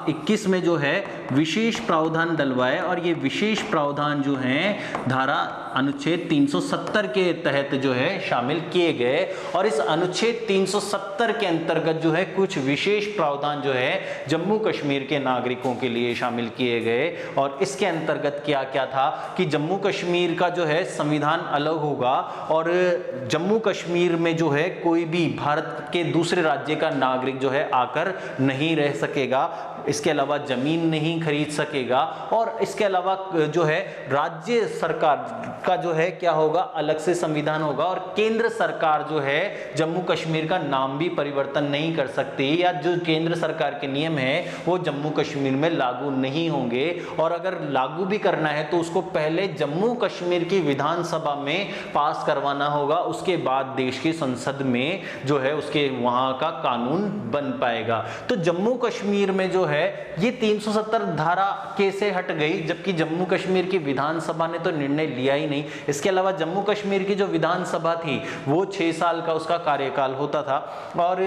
21 में जो है विशेष प्रावधान डलवाए और ये विशेष प्रावधान जो हैं धारा अनुच्छेद 370 के तहत जो है शामिल किए गए। और इस अनुच्छेद 370 के अंतर्गत जो है कुछ विशेष प्रावधान जो है जम्मू कश्मीर के नागरिकों के लिए शामिल किए गए। और इसके अंतर्गत क्या क्या था कि जम्मू कश्मीर का जो है संविधान अलग होगा और जम्मू कश्मीर में जो है कोई भी भारत के दूसरे राज्य का नागरिक जो है आकर नहीं रह सकेगा, इसके अलावा जमीन नहीं खरीद सकेगा और इसके अलावा जो है राज्य सरकार का जो है क्या होगा, अलग से संविधान होगा और केंद्र सरकार जो है जम्मू कश्मीर का नाम भी परिवर्तन नहीं कर सकती या जो केंद्र सरकार के नियम है वो जम्मू कश्मीर में लागू नहीं होंगे। और अगर लागू भी करना है तो उसको पहले जम्मू कश्मीर की विधानसभा में पास करवाना होगा, उसके बाद देश की संसद में जो है उसके वहां का कानून बन पाएगा। तो जम्मू कश्मीर में जो है ये 370 धारा कैसे हट गई, जबकि जम्मू कश्मीर की विधानसभा ने तो निर्णय लिया ही नहीं। इसके अलावा जम्मू कश्मीर की जो विधानसभा थी वो 6 साल का उसका कार्यकाल होता था और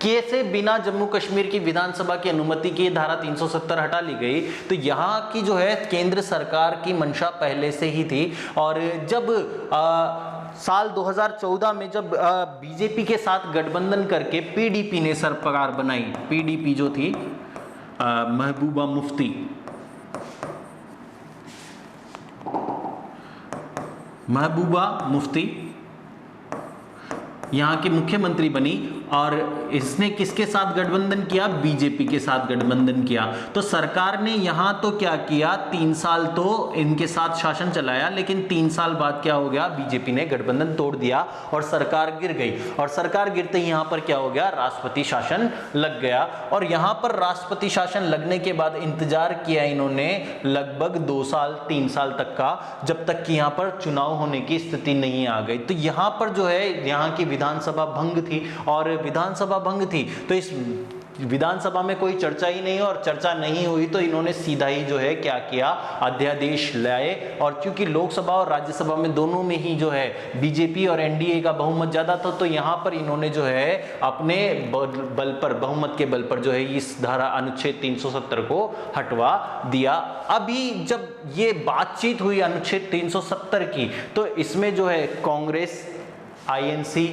कैसे बिना जम्मू कश्मीर की विधानसभा की अनुमति की धारा 370 हटा ली गई। तो यहाँ की जो है केंद्र सरकार की मंशा पहले से ही थी और जब साल 2014 में जब बीजेपी के साथ गठबंधन करके पीडीपी ने सरकार बनाई, पीडीपी जो थी महबूबा मुफ्ती यहाँ की मुख्यमंत्री बनी और इसने किसके साथ गठबंधन किया? बीजेपी के साथ गठबंधन किया। तो सरकार ने यहाँ तो क्या किया, 3 साल तो इनके साथ शासन चलाया, लेकिन 3 साल बाद क्या हो गया? बीजेपी ने गठबंधन तोड़ दिया और सरकार गिर गई। और सरकार गिरते ही यहाँ पर क्या हो गया? राष्ट्रपति शासन लग गया। और यहाँ पर राष्ट्रपति शासन लगने के बाद इंतजार किया इन्होंने लगभग 2 साल 3 साल तक का, जब तक कि यहाँ पर चुनाव होने की स्थिति नहीं आ गई। तो यहाँ पर जो है यहाँ की विधानसभा भंग थी, और विधानसभा भंग थी तो इस विधानसभा में कोई चर्चा ही नहीं, और चर्चा नहीं हुई तो इन्होंने सीधा ही जो है क्या किया? अध्यादेश लाए। और क्योंकि लोकसभा और राज्यसभा में दोनों में ही जो है बीजेपी और एनडीए का बहुमत ज्यादा था, तो यहाँ पर इन्होंने जो है अपने बल पर, बहुमत के बल पर जो है इस धारा अनुच्छेद 370 को हटवा दिया। अभी जब ये बातचीत हुई अनुच्छेद 370 की, तो इसमें जो है Congress, INC,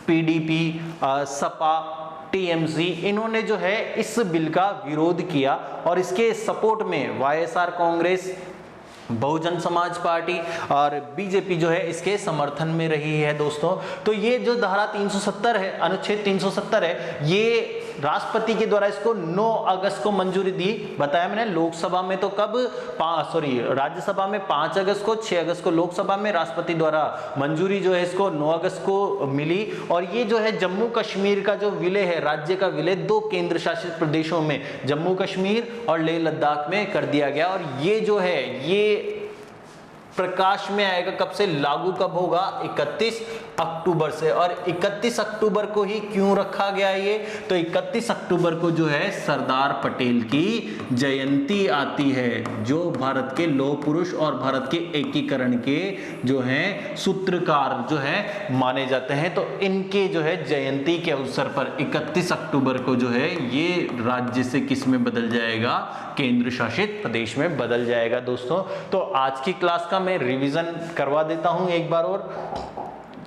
PDP, Sapa, TMC, इन्होंने जो है इस बिल का विरोध किया। और इसके सपोर्ट में वाईएसआर कांग्रेस, बहुजन समाज पार्टी और बीजेपी जो है इसके समर्थन में रही है दोस्तों। तो ये जो धारा 370 है, अनुच्छेद 370 है, ये राष्ट्रपति के द्वारा इसको 9 अगस्त को मंजूरी दी। बताया मैंने, लोकसभा में तो कब राज्यसभा में 5 अगस्त को, 6 अगस्त को लोकसभा में राष्ट्रपति द्वारा मंजूरी जो है इसको 9 अगस्त को मिली। और ये जो है जम्मू कश्मीर का जो विलय है, राज्य का विलय 2 केंद्र शासित प्रदेशों में, जम्मू कश्मीर और लेह लद्दाख में कर दिया गया। और ये जो है ये प्रकाश में आएगा कब से, लागू कब होगा? 31 अक्टूबर से। और 31 अक्टूबर को ही क्यों रखा गया ये? तो 31 अक्टूबर को जो है सरदार पटेल की जयंती आती है, जो भारत के लौह पुरुष और भारत के एकीकरण के जो हैं सूत्रकार जो है माने जाते हैं। तो इनके जो है जयंती के अवसर पर 31 अक्टूबर को जो है ये राज्य से किस में बदल जाएगा? केंद्र शासित प्रदेश में बदल जाएगा दोस्तों। तो आज की क्लास का मैं रिवीजन करवा देता हूं एक बार और,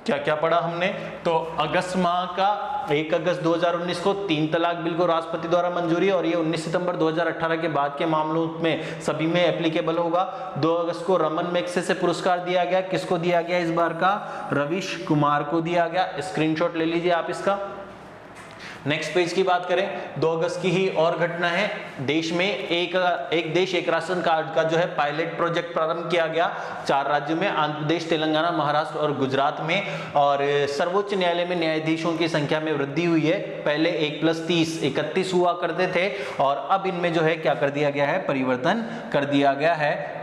क्या क्या पढ़ा हमने। तो अगस्त माह का 1 अगस्त 2019 को 3 तलाक बिल को राष्ट्रपति द्वारा मंजूरी, और ये 19 सितंबर 2018 के बाद के मामलों में सभी में एप्लीकेबल होगा। 2 अगस्त को रमन मैग्सेसे पुरस्कार दिया गया। किसको दिया गया इस बार का? रविश कुमार को दिया गया। स्क्रीनशॉट ले लीजिए आप इसका। नेक्स्ट पेज की बात करें, 2 अगस्त की ही और घटना है। देश में एक देश एक राशन कार्ड का जो है पायलट प्रोजेक्ट प्रारंभ किया गया 4 राज्यों में, आंध्र प्रदेश, तेलंगाना, महाराष्ट्र और गुजरात में। और सर्वोच्च न्यायालय में न्यायाधीशों की संख्या में वृद्धि हुई है। पहले 1+30 31 हुआ करते थे, और अब इनमें जो है क्या कर दिया गया है? परिवर्तन कर दिया गया है।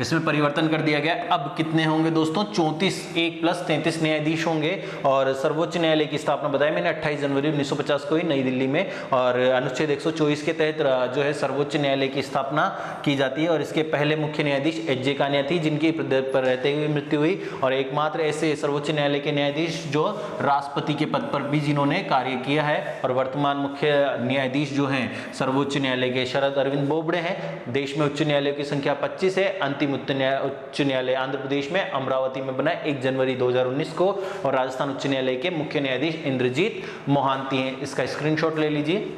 इसमें परिवर्तन कर दिया गया। अब कितने होंगे दोस्तों? 34, 1+33 न्यायाधीश होंगे। और सर्वोच्च न्यायालय की स्थापना बताया मैंने 28 जनवरी 1950 को ही नई दिल्ली में, और अनुच्छेद 124 के तहत जो है सर्वोच्च न्यायालय की स्थापना की जाती है। और इसके पहले मुख्य न्यायाधीश एच.जे. कानिया थी, जिनकी पद पर रहते हुए मृत्यु हुई, और एकमात्र ऐसे सर्वोच्च न्यायालय के न्यायाधीश जो राष्ट्रपति के पद पर भी जिन्होंने कार्य किया है। और वर्तमान मुख्य न्यायाधीश जो हैं सर्वोच्च न्यायालय के शरद अरविंद बोबड़े हैं। देश में उच्च न्यायालय की संख्या 25 है। अंतिम उच्च न्यायालय आंध्र प्रदेश में अमरावती में बना 1 जनवरी 2019 को। और राजस्थान उच्च न्यायालय के मुख्य न्यायाधीश इंद्रजीत मोहांती हैं। इसका स्क्रीनशॉट ले लीजिए।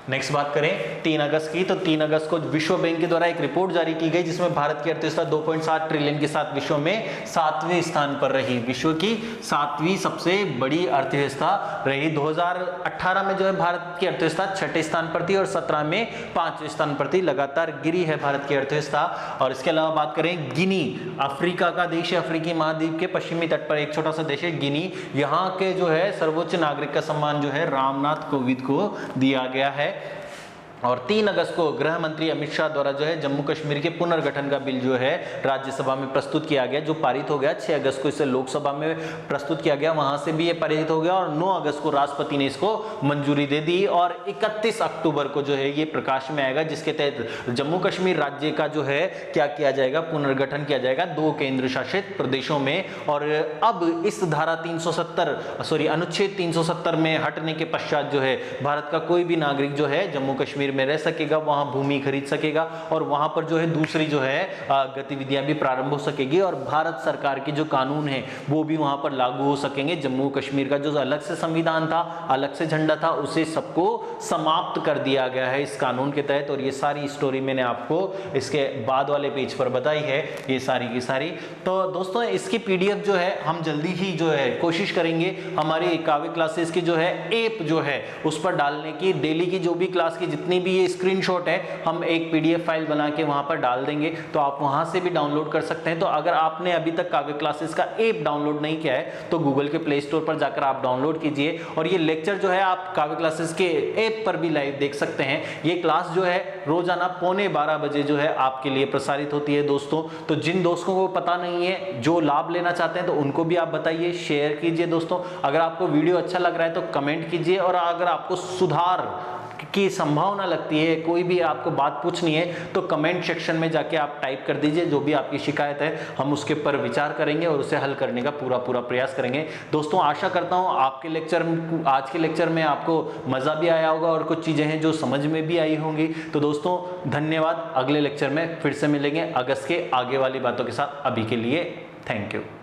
नेक्स्ट बात करें 3 अगस्त की, तो 3 अगस्त को विश्व बैंक के द्वारा एक रिपोर्ट जारी की गई, जिसमें भारत की अर्थव्यवस्था 2.7 ट्रिलियन के साथ विश्व में 7वें स्थान पर रही। विश्व की 7वीं सबसे बड़ी अर्थव्यवस्था रही। 2018 में जो है भारत की अर्थव्यवस्था 6ठे स्थान पर थी, और 17 में 5वें स्थान पर थी। लगातार गिरी है भारत की अर्थव्यवस्था। और इसके अलावा बात करें गिनी, अफ्रीका का देश है, अफ्रीकी महाद्वीप के पश्चिमी तट पर एक छोटा सा देश है गिनी। यहाँ के जो है सर्वोच्च नागरिक का सम्मान जो है रामनाथ कोविंद को दिया गया है। और 3 अगस्त को गृह मंत्री अमित शाह द्वारा जो है जम्मू कश्मीर के पुनर्गठन का बिल जो है राज्यसभा में प्रस्तुत किया गया, जो पारित हो गया। 6 अगस्त को इसे लोकसभा में प्रस्तुत किया गया, वहां से भी ये पारित हो गया। और 9 अगस्त को राष्ट्रपति ने इसको मंजूरी दे दी। और 31 अक्टूबर को जो है ये प्रकाश में आएगा, जिसके तहत जम्मू कश्मीर राज्य का जो है क्या किया जाएगा? पुनर्गठन किया जाएगा 2 केंद्र शासित प्रदेशों में। और अब इस धारा अनुच्छेद 370 में हटने के पश्चात जो है भारत का कोई भी नागरिक जो है जम्मू कश्मीर कश्मीर में रह सकेगा, वहां भूमि खरीद सकेगा और वहां पर जो है दूसरी जो है गतिविधियां भी प्रारंभ हो सकेगी और भारत सरकार के जो कानून है वो भी वहां पर लागू हो सकेंगे। जम्मू कश्मीर का जो अलग से संविधान था, अलग से झंडा था, उसे सबको समाप्त कर दिया गया है इस कानून के तहत। और ये सारी स्टोरी मैंने आपको इसके बाद वाले पेज पर बताई है, ये सारी की सारी। तो दोस्तों इसकी पीडीएफ जो है हम जल्दी ही जो है कोशिश करेंगे हमारी काव्य क्लासेस की जो है ऐप जो है उस पर डालने की। डेली की जो भी क्लास की जितनी भी ये स्क्रीनशॉट है हम एक पीडीएफ फाइल बना के वहां पर डाल देंगे, तो आप वहां से भी डाउनलोड कर सकते हैं। तो अगर आपने अभी तक काव्य क्लासेस का ऐप डाउनलोड नहीं किया है तो गूगल के प्ले स्टोर पर जाकर आप डाउनलोड कीजिए और ये लेक्चर जो है आप काव्य क्लासेस के ऐप पर भी लाइव देख सकते हैं। ये क्लास जो है रोजाना 11:15 बजे जो है आपके लिए प्रसारित होती है दोस्तों। तो जिन दोस्तों को पता नहीं है, जो लाभ लेना चाहते हैं, तो उनको भी आप बताइए, शेयर कीजिए दोस्तों। अगर आपको वीडियो अच्छा लग रहा है तो कमेंट कीजिए और अगर आपको सुधार की संभावना लगती है, कोई भी आपको बात पूछनी है, तो कमेंट सेक्शन में जाके आप टाइप कर दीजिए जो भी आपकी शिकायत है, हम उसके पर विचार करेंगे और उसे हल करने का पूरा प्रयास करेंगे। दोस्तों आशा करता हूं आपके लेक्चर, आज के लेक्चर में आपको मजा भी आया होगा और कुछ चीजें हैं जो समझ में भी आई होंगी। तो दोस्तों धन्यवाद, अगले लेक्चर में फिर से मिलेंगे अगस्त के आगे वाली बातों के साथ। अभी के लिए थैंक यू।